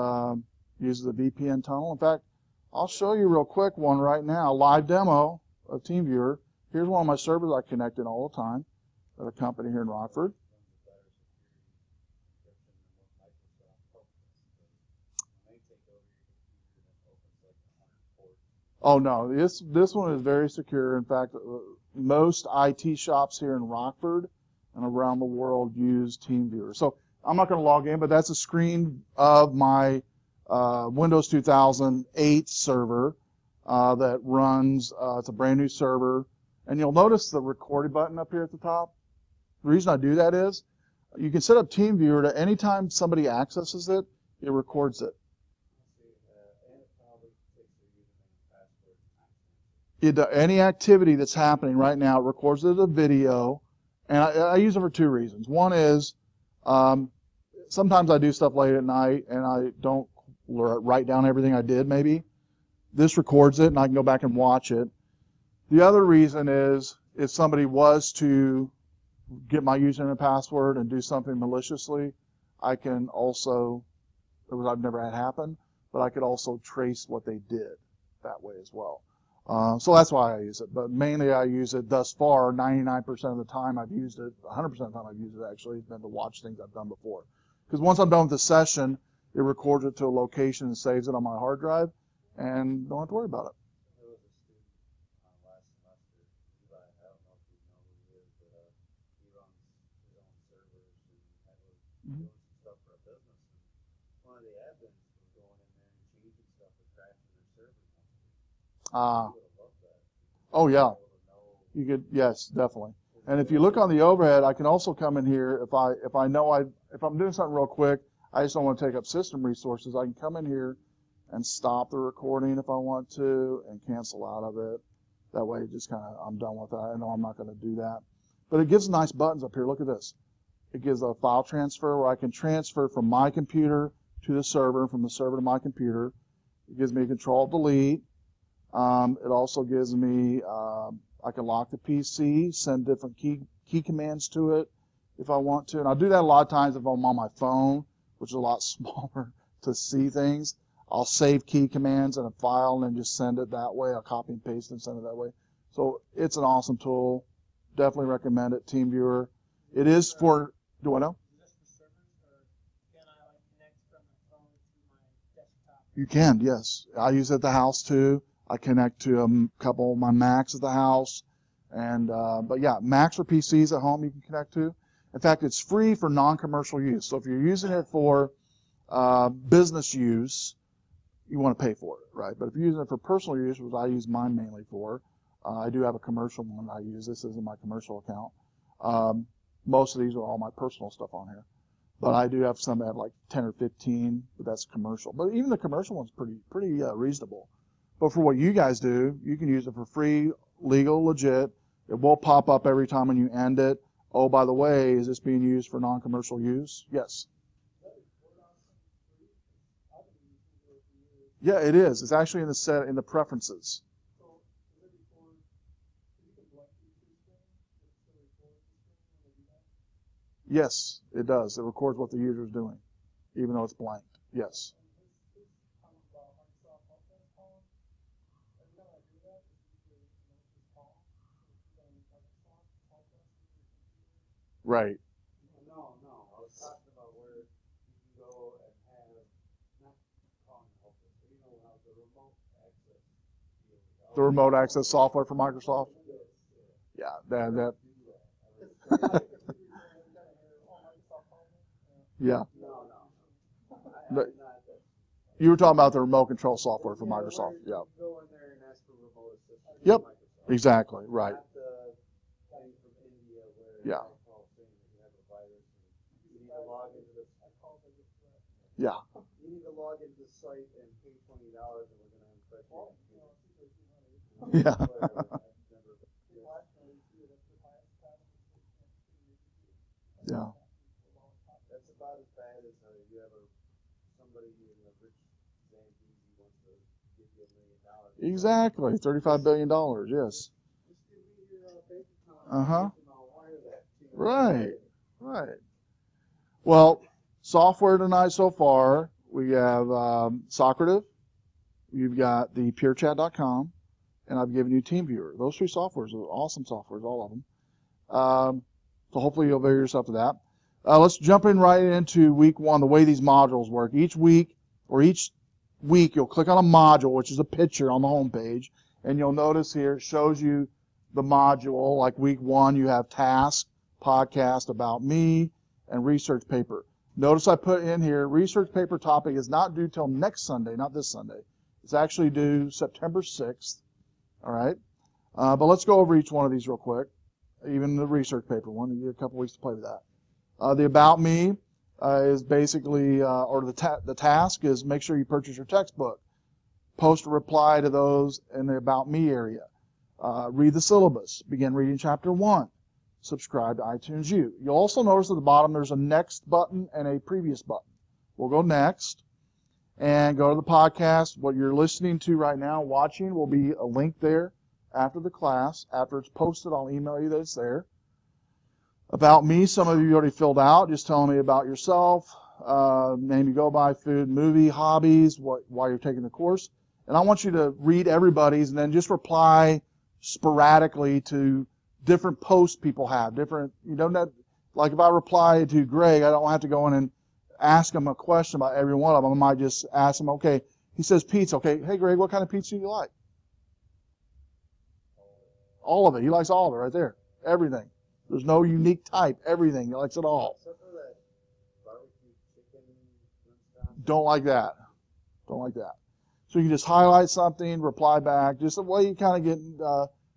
uses a VPN tunnel. In fact, I'll show you real quick one right now, live demo of TeamViewer. Here's one of my servers I connect in all the time at a company here in Rockford. Oh no, this one is very secure. In fact, most IT shops here in Rockford and around the world use TeamViewer. So I'm not going to log in, but that's a screen of my Windows 2008 server that runs. It's a brand new server, and you'll notice the recording button up here at the top. The reason I do that is you can set up TeamViewer to anytime somebody accesses it, it records it. Any activity that's happening right now, it records it as a video, and I use it for 2 reasons. One is sometimes I do stuff late at night and I don't write down everything I did maybe. This records it and I can go back and watch it. The other reason is if somebody was to get my username and password and do something maliciously, I can also, I've never had happen, but I could also trace what they did that way as well. So that's why I use it. But mainly I use it thus far, 99% of the time I've used it, 100% of the time I've used it actually, has been to watch things I've done before. Because once I'm done with the session, it records it to a location and saves it on my hard drive, and don't have to worry about it. There was a student last semester, Eli, I don't know if you know who he is, but he runs his own servers and doing some stuff for a business. And one of the admins was going in there and changing stuff and crashing their servers. Oh yeah, you could, yes, definitely. And if you look on the overhead, I can also come in here if I know if I'm doing something real quick, I just don't want to take up system resources. I can come in here and stop the recording if I want to and cancel out of it. That way, just kind of I'm done with that. I know I'm not going to do that, but it gives nice buttons up here. Look at this. It gives a file transfer where I can transfer from my computer to the server, from the server to my computer. It gives me Control Delete. It also gives me, I can lock the PC, send different key commands to it if I want to. And I'll do that a lot of times if I'm on my phone, which is a lot smaller to see things. I'll save key commands in a file and then just send it that way. I'll copy and paste and send it that way. So it's an awesome tool. Definitely recommend it, TeamViewer. It is for, do I know? Is this for servers, or can I connect from my phone to my desktop? You can, yes. I use it at the house too. I connect to a couple of my Macs at the house, and but yeah, Macs or PCs at home you can connect to. In fact, it's free for non-commercial use. So if you're using it for business use, you want to pay for it, right? But if you're using it for personal use, which I use mine mainly for, I do have a commercial one I use. This isn't my commercial account. Most of these are all my personal stuff on here, but I do have some that have like 10 or 15, but that's commercial. But even the commercial one's pretty reasonable. But for what you guys do, you can use it for free, legal, legit. It will pop up every time when you end it. Oh, by the way, is this being used for non-commercial use? Yes. Yeah, it is. It's actually in the preferences. Yes, it does. It records what the user is doing, even though it's blank. Yes. Right. No. I was talking about where you can go and have, not calling it help, but you know how the remote access. The remote access software for Microsoft. Yeah, that yeah. But you were talking about the remote control software for Microsoft. Yeah. Go in there and ask for remote assistance. Yep. from Microsoft. Exactly. Right. Not the thing from India where Yeah. they call saying that you have a virus and you need to log into this. Yeah. You need to log into the site and pay $20 and we're going to infect you. Yeah. Yeah. That's about as bad as you have somebody in the rich Zambezi wants to give you $1 million. Exactly. $35 billion. Yes. Just give me your bank account. Uh-huh. And I'll wire that to you. Right. Right. Well, software tonight so far, we have Socrative, you've got the PureChat.com, and I've given you TeamViewer. Those three softwares are awesome softwares, all of them. So hopefully you'll avail yourself to that. Let's jump in right into week one, the way these modules work. Each week you'll click on a module, which is a picture on the home page, and you'll notice here it shows you the module. Like week one, you have task, podcast, about me, and research paper. Notice I put in here, research paper topic is not due till next Sunday, not this Sunday. It's actually due September 6th, all right? But let's go over each one of these real quick, even the research paper one. You get a couple weeks to play with that. The About Me is basically, or the task is make sure you purchase your textbook. Post a reply to those in the About Me area. Read the syllabus. Begin reading Chapter 1. Subscribe to iTunes U. You'll also notice at the bottom there's a next button and a previous button. We'll go next and go to the podcast. What you're listening to right now, watching, will be a link there after the class. After it's posted, I'll email you that it's there. About me, some of you already filled out, just telling me about yourself, name you go by, food, movie, hobbies, why you're taking the course. And I want you to read everybody's and then just reply sporadically to different posts people have. You don't have, like if I reply to Greg, I don't have to go in and ask him a question about every one of them. I might just ask him, okay, he says pizza. Okay, hey Greg, what kind of pizza do you like? All of it. He likes all of it right there. Everything. There's no unique type. Everything. He likes it all. Except for that barbecue chicken and stuff. Don't like that. Don't like that. So you can just highlight something, reply back, just the way you kind of get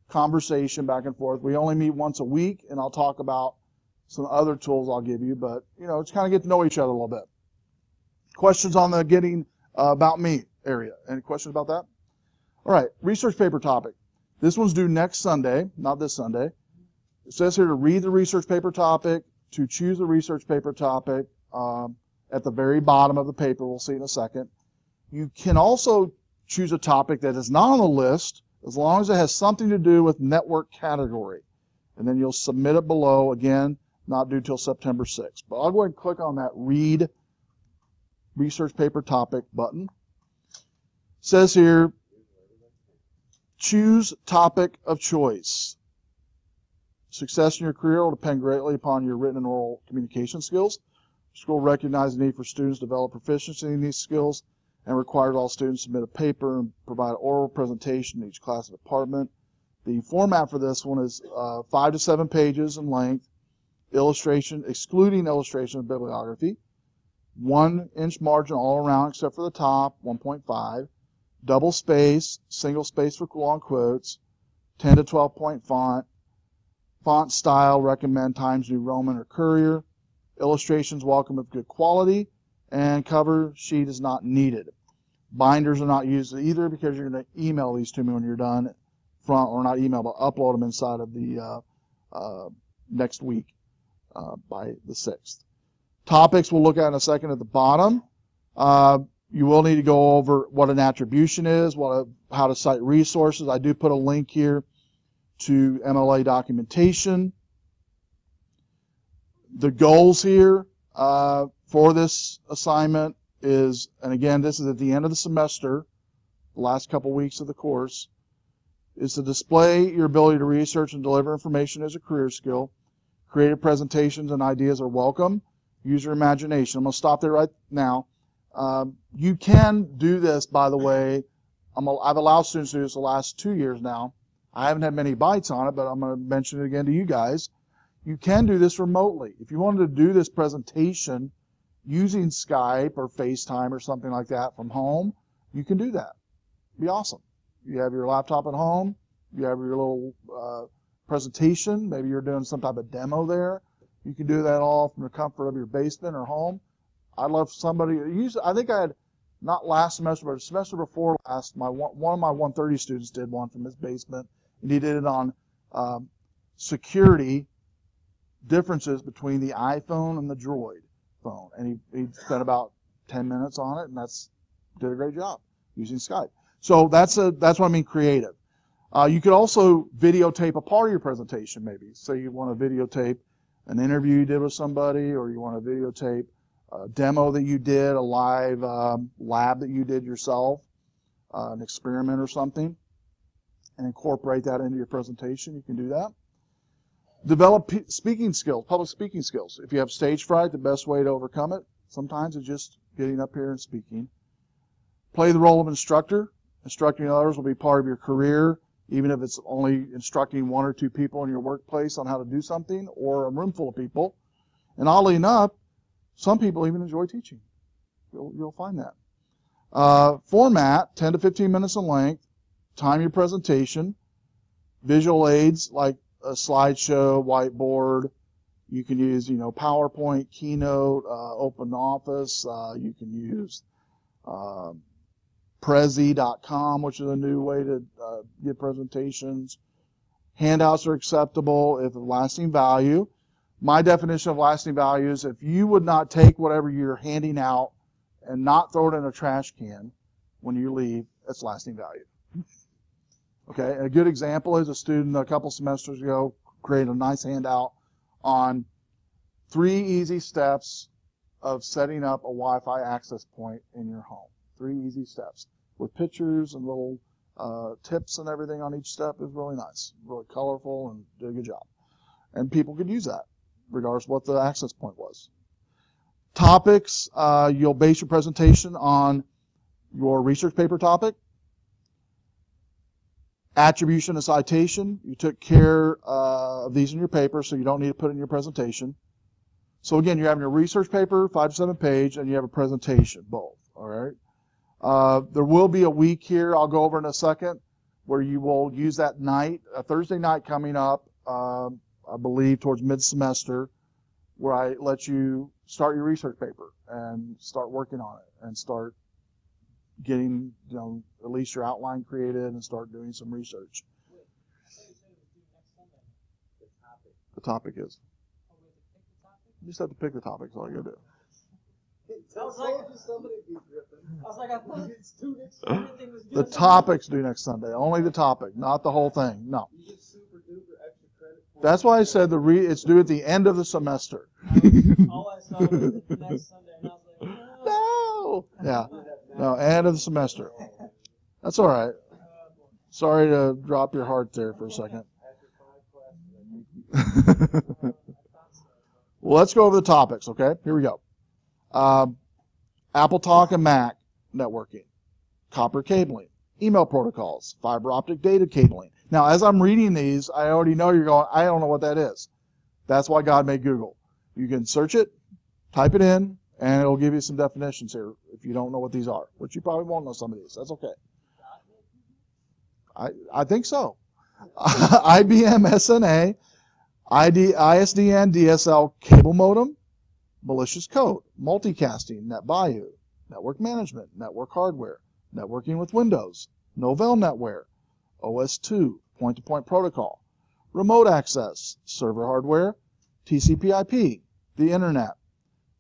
conversation back and forth. We only meet once a week, and I'll talk about some other tools I'll give you, but it's kind of get to know each other a little bit. Questions on the getting about me area? Any questions about that? All right, research paper topic. This one's due next Sunday, not this Sunday. It says here to read the research paper topic, to choose the research paper topic at the very bottom of the paper. We'll see in a second. You can also choose a topic that is not on the list as long as it has something to do with network category. And then you'll submit it below, again, not due till September 6th. But I'll go ahead and click on that Read Research Paper Topic button. It says here, choose topic of choice. Success in your career will depend greatly upon your written and oral communication skills. School recognizes the need for students to develop proficiency in these skills and requires all students to submit a paper and provide oral presentation in each class and department. The format for this one is 5 to 7 pages in length, illustration, excluding illustration of bibliography, 1-inch margin all around except for the top, 1.5, double space, single space for long quotes, 10 to 12 point font, font style, recommend Times New Roman or Courier, illustrations welcome of good quality, and cover sheet is not needed. Binders are not used either because you're going to email these to me when you're done, or not email, but upload them inside of the next week by the 6th. Topics we'll look at in a second at the bottom. You will need to go over what an attribution is, how to cite resources. I do put a link here to MLA documentation. The goals here for this assignment is, and again, this is at the end of the semester, the last couple weeks of the course, is to display your ability to research and deliver information as a career skill. Creative presentations and ideas are welcome. Use your imagination. I'm going to stop there right now. You can do this, by the way. I've allowed students to do this the last 2 years now. I haven't had many bites on it, but I'm going to mention it again to you guys. You can do this remotely. If you wanted to do this presentation using Skype or FaceTime or something like that from home, you can do that. It'd be awesome. You have your laptop at home. You have your little presentation. Maybe you're doing some type of demo there. You can do that all from the comfort of your basement or home. I'd love somebody. I think I had, not last semester, but the semester before last, one of my 130 students did one from his basement, and he did it on security differences between the iPhone and the Droid phone, and he spent about 10 minutes on it, and did a great job using Skype. So that's what I mean creative. You could also videotape a part of your presentation, maybe. Say you want to videotape an interview you did with somebody, or you want to videotape a demo that you did, a live lab that you did yourself, an experiment or something, and incorporate that into your presentation. You can do that. Develop speaking skills, public speaking skills. If you have stage fright, the best way to overcome it sometimes is just getting up here and speaking. Play the role of instructor. Instructing others will be part of your career, even if it's only instructing one or two people in your workplace on how to do something, or a room full of people. And oddly enough, some people even enjoy teaching. You'll find that. Format, 10 to 15 minutes in length. Time your presentation. Visual aids like a slideshow, whiteboard. You can use, PowerPoint, Keynote, OpenOffice. You can use Prezi.com, which is a new way to get presentations. Handouts are acceptable if of lasting value. My definition of lasting value is if you would not take whatever you're handing out and not throw it in a trash can when you leave, it's lasting value. Okay, a good example is a student a couple semesters ago created a nice handout on 3 easy steps of setting up a Wi-Fi access point in your home. 3 easy steps with pictures and little tips and everything on each step. Is really nice, really colorful, and did a good job. And people could use that, regardless of what the access point was. Topics, you'll base your presentation on your research paper topic. Attribution and citation, you took care of these in your paper, so you don't need to put it in your presentation. So again, you're having your research paper, 5 to 7 page, and you have a presentation, both, all right? There will be a week here, I'll go over in a second, where you will use that night, a Thursday night coming up, I believe towards mid-semester, where I let you start your research paper and start working on it and start getting, at least your outline created and start doing some research. The topic is. You just have to pick the topic, that's all you gotta do. I was like, I thought it's due next Sunday. Everything was due The topics due next Sunday, only the topic, not the whole thing, no. You get super duper extra credit for That's why I said it's due at the end of the semester. All I saw was the next Sunday, and I was like, No! Yeah, no, end of the semester. That's all right. Sorry to drop your heart there for a second. Well, let's go over the topics, okay? Here we go. Apple Talk and Mac networking, copper cabling, email protocols, fiber optic data cabling. Now, as I'm reading these, I already know you're going, I don't know what that is. That's why God made Google. You can search it, type it in, and it'll give you some definitions here if you don't know what these are, which you probably won't know some of these. That's okay. I think so. IBM SNA, ISDN DSL cable modem, malicious code, multicasting, NetBayou, network management, network hardware, networking with Windows, Novell NetWare, OS2, point-to-point protocol, remote access, server hardware, TCP/IP, the internet,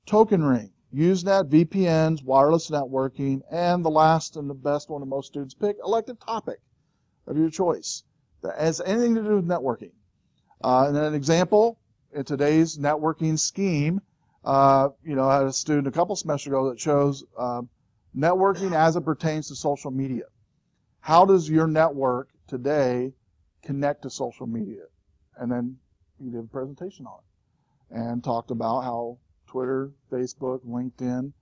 token ring, Usenet, VPNs, wireless networking, and the last and the best one that most students pick, elective topic of your choice that has anything to do with networking. And an example, in today's networking scheme, I had a student a couple semesters ago that chose networking as it pertains to social media. How does your network today connect to social media? And then he did a presentation on it and talked about how Twitter, Facebook, LinkedIn,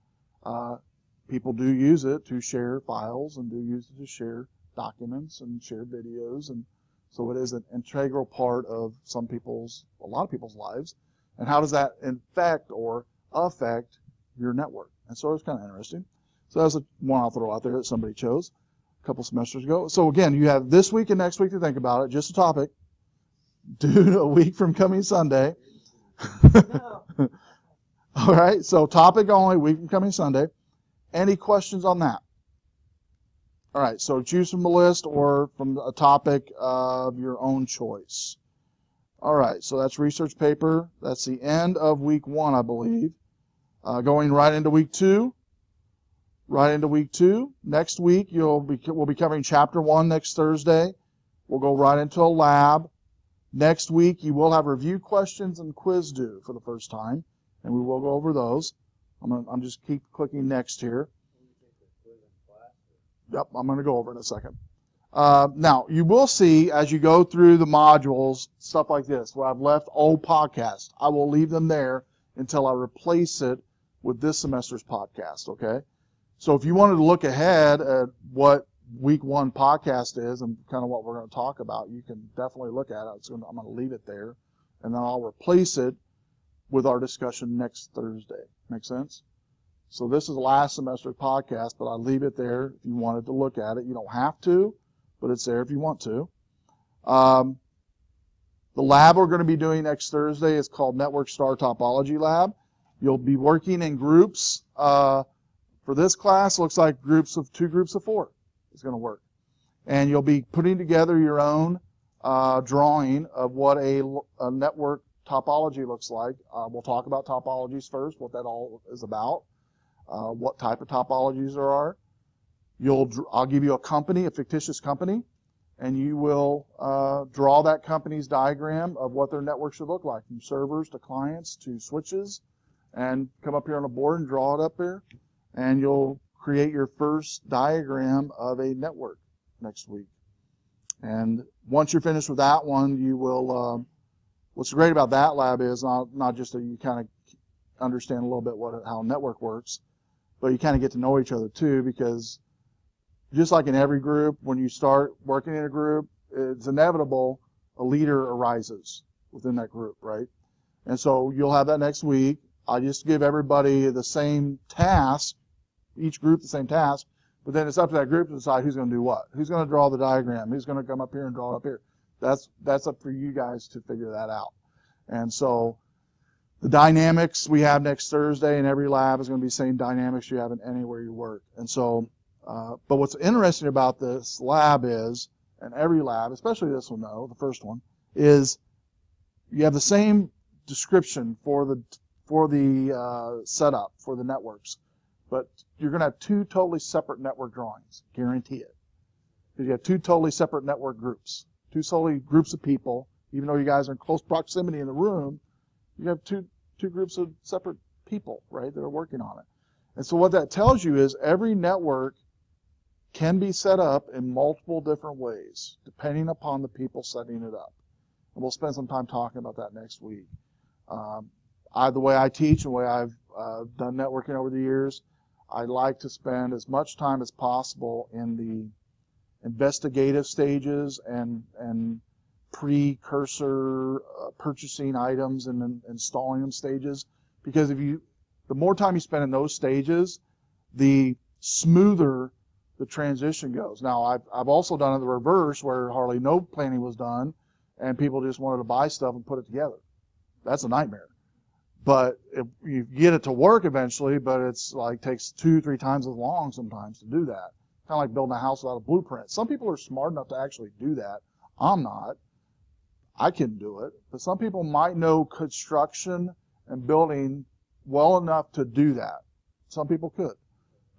people do use it to share files and do use it to share documents and share videos and So it is an integral part of a lot of people's lives. And how does that affect your network? And so it's kind of interesting. So that's one I'll throw out there that somebody chose a couple semesters ago. So again, you have this week and next week to think about it, just a topic, due a week from coming Sunday. No. All right, so topic only, week from coming Sunday. Any questions on that? All right, so choose from a list or from a topic of your own choice. All right, so that's research paper. That's the end of week 1, I believe. Going right into week 2. Right into week 2. Next week, we'll be covering chapter 1 next Thursday. We'll go right into a lab. Next week, you will have review questions and quiz due for the first time, and we will go over those. I'm just keep clicking next here. Yep, I'm going to go over in a second. Now, you will see as you go through the modules, stuff like this, where I've left old podcasts. I will leave them there until I replace it with this semester's podcast, okay? So if you wanted to look ahead at what week 1 podcast is and kind of what we're going to talk about, you can definitely look at it. I'm going to leave it there, and then I'll replace it with our discussion next Thursday. Make sense? So this is the last semester's podcast, but I'll leave it there if you wanted to look at it. You don't have to, but it's there if you want to. The lab we're going to be doing next Thursday is called Network Star Topology Lab. You'll be working in groups. For this class, looks like 2 groups of 4 is going to work. And you'll be putting together your own drawing of what a network topology looks like. We'll talk about topologies first, what that all is about. What type of topologies there are. I'll give you a company, a fictitious company, and you will draw that company's diagram of what their network should look like, from servers to clients to switches, and come up here on a board and draw it up there, and you'll create your first diagram of a network next week. And once you're finished with that one, you will, what's great about that lab is not just that you kind of understand a little bit how a network works, but you kind of get to know each other too, because just like in every group, when you start working in a group, it's inevitable a leader arises within that group, right? And so you'll have that next week. I just give everybody the same task, each group the same task, but then it's up to that group to decide who's going to do what. Who's going to draw the diagram? Who's going to come up here and draw it up here? That's up for you guys to figure that out. And so the dynamics we have next Thursday in every lab is going to be the same dynamics you have in anywhere you work. And so, but what's interesting about this lab is, and every lab, especially this one though, the first one, is you have the same description for the setup for the networks, but you're going to have 2 totally separate network drawings, guarantee it. Because you have 2 totally separate network groups, 2 totally groups of people. Even though you guys are in close proximity in the room, you have two groups of separate people, right, that are working on it. And so what that tells you is every network can be set up in multiple different ways, depending upon the people setting it up. And we'll spend some time talking about that next week. The way I teach and the way I've done networking over the years, I like to spend as much time as possible in the investigative stages and precursor purchasing items and installing them stages, because the more time you spend in those stages, the smoother the transition goes. Now, I've also done it the reverse, where hardly no planning was done and people just wanted to buy stuff and put it together. That's a nightmare. But you get it to work eventually, but it's like takes 2-3 times as long sometimes to do that. Kind of like building a house without a blueprint. Some people are smart enough to actually do that. I'm not. I can do it. But some people might know construction and building well enough to do that. Some people could.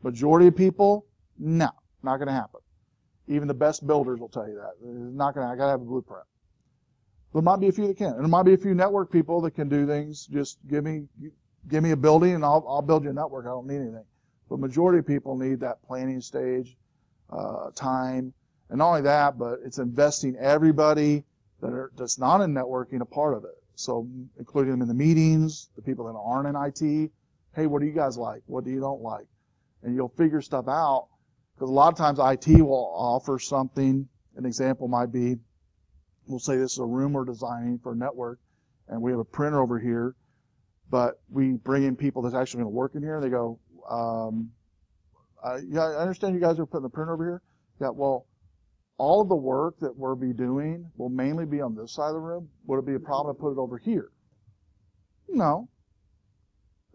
Majority of people, no, not going to happen. Even the best builders will tell you that. It's not going to. I got to have a blueprint. There might be a few that can, and there might be a few network people that can do things. Just give me a building, and I'll build you a network. I don't need anything. But majority of people need that planning stage, time, and not only that, but it's investing everybody that's not in networking a part of it. So including them in the meetings, the people that aren't in IT. Hey, what do you guys like? What do you don't like? And you'll figure stuff out, because a lot of times IT will offer something. An example might be, we'll say this is a room we're designing for a network, and we have a printer over here, but we bring in people that's actually going to work in here. They go, yeah, I understand you guys are putting the printer over here. Yeah, well, all of the work that we'll be doing will mainly be on this side of the room. Would it be a problem to put it over here? No.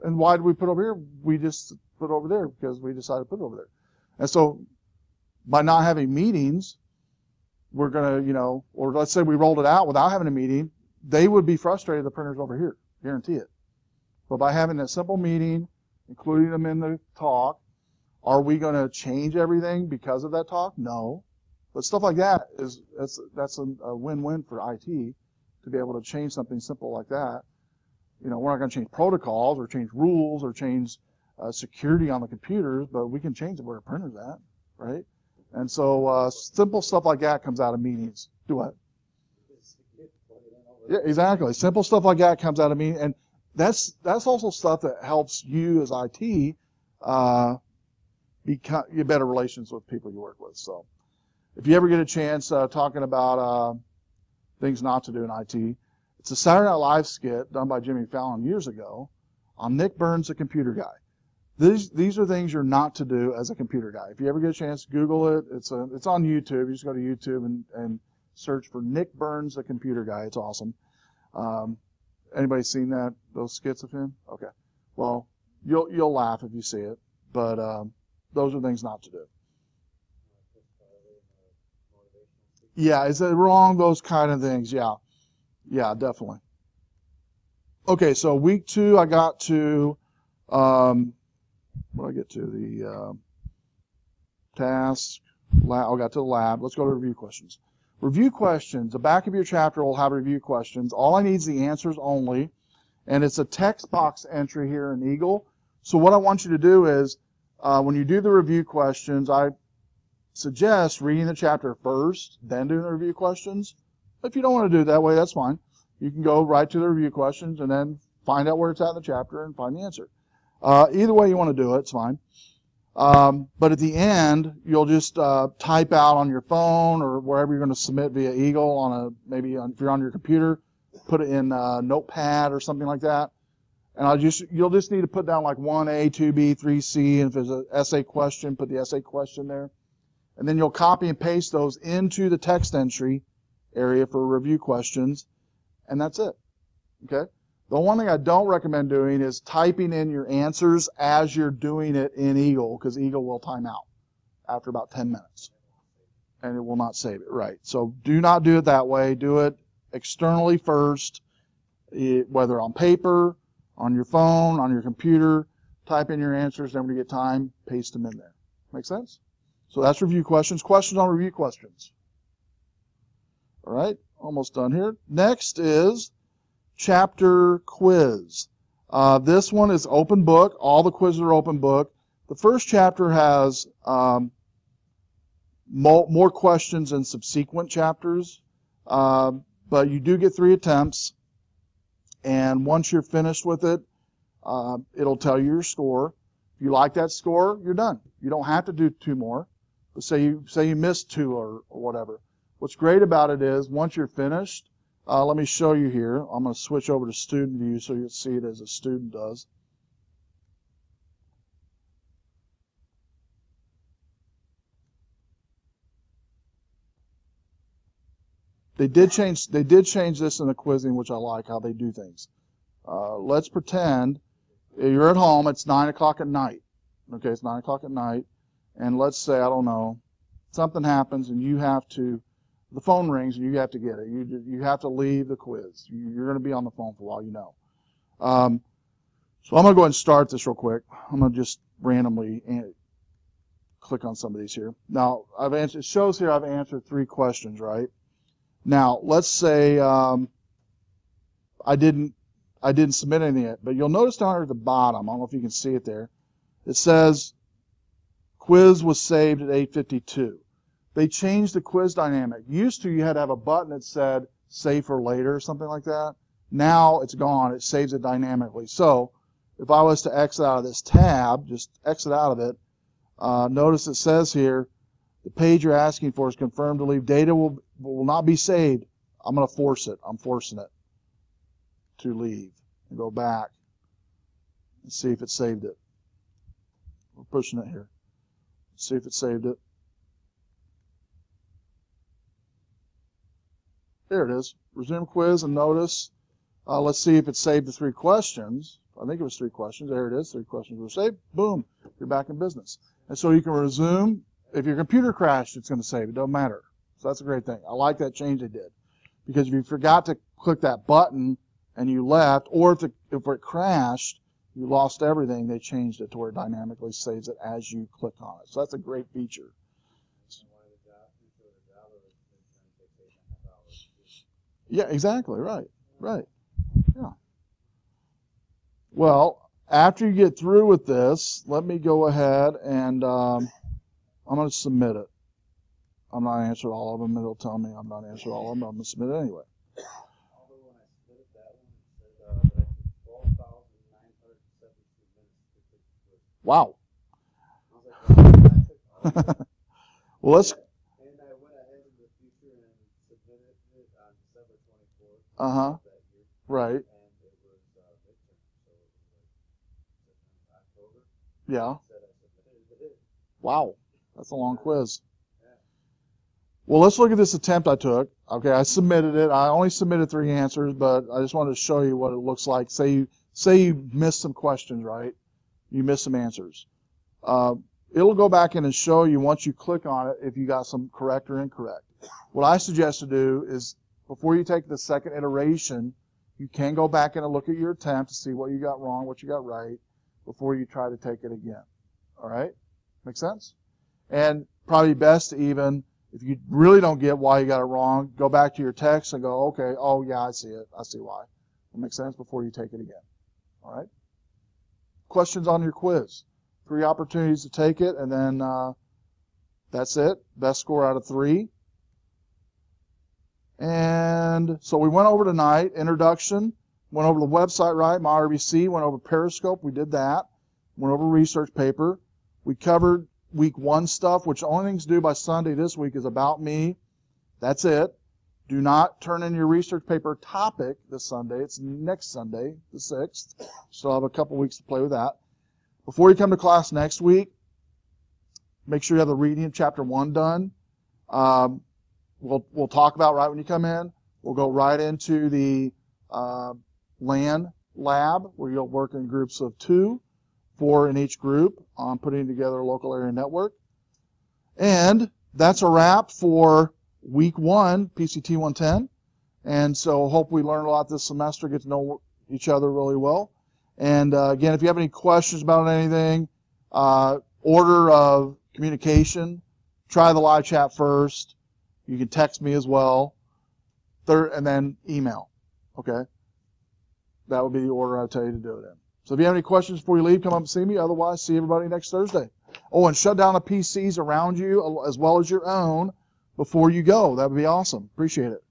And why did we put it over here? We just put it over there because we decided to put it over there. And so by not having meetings, we're going to, or let's say we rolled it out without having a meeting, they would be frustrated the printer's over here, guarantee it. But by having a simple meeting, including them in the talk, are we going to change everything because of that talk? No. But stuff like that that's a win-win for IT to be able to change something simple like that. We're not going to change protocols or change rules or change security on the computers, but we can change it where the printer's at, right? And so simple stuff like that comes out of meetings. Do what? Yeah, exactly. Simple stuff like that comes out of meetings, and that's also stuff that helps you as IT get better relations with people you work with. So if you ever get a chance talking about things not to do in IT, it's a Saturday Night Live skit done by Jimmy Fallon years ago on Nick Burns, the computer guy. These are things you're not to do as a computer guy. If you ever get a chance, Google it. It's on YouTube. You just go to YouTube and search for Nick Burns, the computer guy. It's awesome. Anybody seen those skits of him? Okay. Well, you'll laugh if you see it, but those are things not to do. Yeah, is it wrong? Those kind of things. Yeah, definitely. Okay, so week 2, I got to what did I get to? The task. I got to the lab. Let's go to review questions. Review questions. The back of your chapter will have review questions. All I need is the answers only, and it's a text box entry here in Eagle. So what I want you to do is, when you do the review questions, I suggest reading the chapter first, then doing the review questions. If you don't want to do it that way, that's fine. You can go right to the review questions and then find out where it's at in the chapter and find the answer. Either way you want to do it, it's fine. But at the end, you'll just type out on your phone or wherever you're going to submit via Eagle if you're on your computer, put it in Notepad or something like that. And you'll just need to put down like 1A, 2B, 3C, and if there's an essay question, put the essay question there. And then you'll copy and paste those into the text entry area for review questions, and that's it. Okay? The one thing I don't recommend doing is typing in your answers as you're doing it in Eagle, because Eagle will time out after about 10 minutes, and it will not save it. Right. So do not do it that way. Do it externally first, whether on paper, on your phone, on your computer. Type in your answers, then when you get time, paste them in there. Make sense? So that's review questions. Questions on review questions. All right, almost done here. Next is chapter quiz. This one is open book. All the quizzes are open book. The first chapter has more questions than subsequent chapters, but you do get 3 attempts. And once you're finished with it, it'll tell you your score. If you like that score, you're done. You don't have to do 2 more. But say you missed 2 or whatever. What's great about it is once you're finished, let me show you here. I'm going to switch over to student view so you'll see it as a student does. They did change this in the quizzing, which I like how they do things. Let's pretend you're at home. It's 9 o'clock at night. Okay, it's 9 o'clock at night, and let's say, I don't know, something happens and the phone rings and you have to get it. You have to leave the quiz. You're going to be on the phone for a while, you know. So I'm going to go ahead and start this real quick. I'm going to just randomly click on some of these here. Now, it shows here I've answered 3 questions, right? Now, let's say I didn't submit anything yet, but you'll notice down here at the bottom, I don't know if you can see it there, it says quiz was saved at 8:52. They changed the quiz dynamic. Used to, you had to have a button that said save for later or something like that. Now it's gone. It saves it dynamically. So if I was to exit out of this tab, just exit out of it, notice it says here, the page you're asking for is confirmed to leave. Data will not be saved I'm going to force it. I'm forcing it to leave and go back and see if it saved it. We're pushing it here. See if it saved it. There it is. Resume quiz and notice. Let's see if it saved the 3 questions. I think it was 3 questions. There it is. 3 questions were saved. Boom. You're back in business. And so you can resume. If your computer crashed, it's going to save. It doesn't matter. So that's a great thing. I like that change they did. Because if you forgot to click that button and you left, or if it crashed, you lost everything, they changed it to where it dynamically saves it as you click on it. So that's a great feature. Yeah, exactly. Right. Right. Yeah. Well, after you get through with this, let me go ahead and I'm going to submit it. I'm not answering all of them. It'll tell me I'm not answering all of them. I'm going to submit it anyway. Although when I submitted that one, it said that I took 12,972 minutes to complete the quiz. Wow. I was like, well, Well, let's. and I went ahead in the future and submitted it on December 24th Uh-huh. of that year. Right. And it was midterm, so it was like October. Yeah. Said I submitted it. Wow. That's a long quiz. Well, let's look at this attempt I took. Okay, I submitted it. I only submitted 3 answers, but I just wanted to show you what it looks like. Say you missed some questions, right? You missed some answers. It'll go back in and show you once you click on it if you got some correct or incorrect. What I suggest to do is before you take the second iteration, you can go back in and look at your attempt to see what you got wrong, what you got right, before you try to take it again. All right? Make sense? And probably best to even, if you really don't get why you got it wrong, go back to your text and go, okay, oh yeah, I see it. I see why. That makes sense before you take it again. All right? Questions on your quiz. 3 opportunities to take it, and then that's it. Best score out of 3. And so we went over tonight, introduction, went over the website, right, my RBC, went over Periscope, we did that, went over research paper. We covered week 1 stuff, which the only thing to do by Sunday this week is about me. That's it. Do not turn in your research paper topic this Sunday. It's next Sunday, the 6th. So I'll have a couple weeks to play with that. Before you come to class next week, make sure you have the reading of chapter 1 done. We'll talk about right when you come in. We'll go right into the LAN lab, where you'll work in groups of 2, 4 in each group on putting together a local area network. And that's a wrap for week 1, PCT110. And so hope we learned a lot this semester, get to know each other really well. And again, if you have any questions about anything, order of communication, try the live chat first. You can text me as well. And then email. Okay? That would be the order I'll tell you to do it in. So if you have any questions before you leave, come up and see me. Otherwise, see everybody next Thursday. Oh, and shut down the PCs around you as well as your own before you go. That would be awesome. Appreciate it.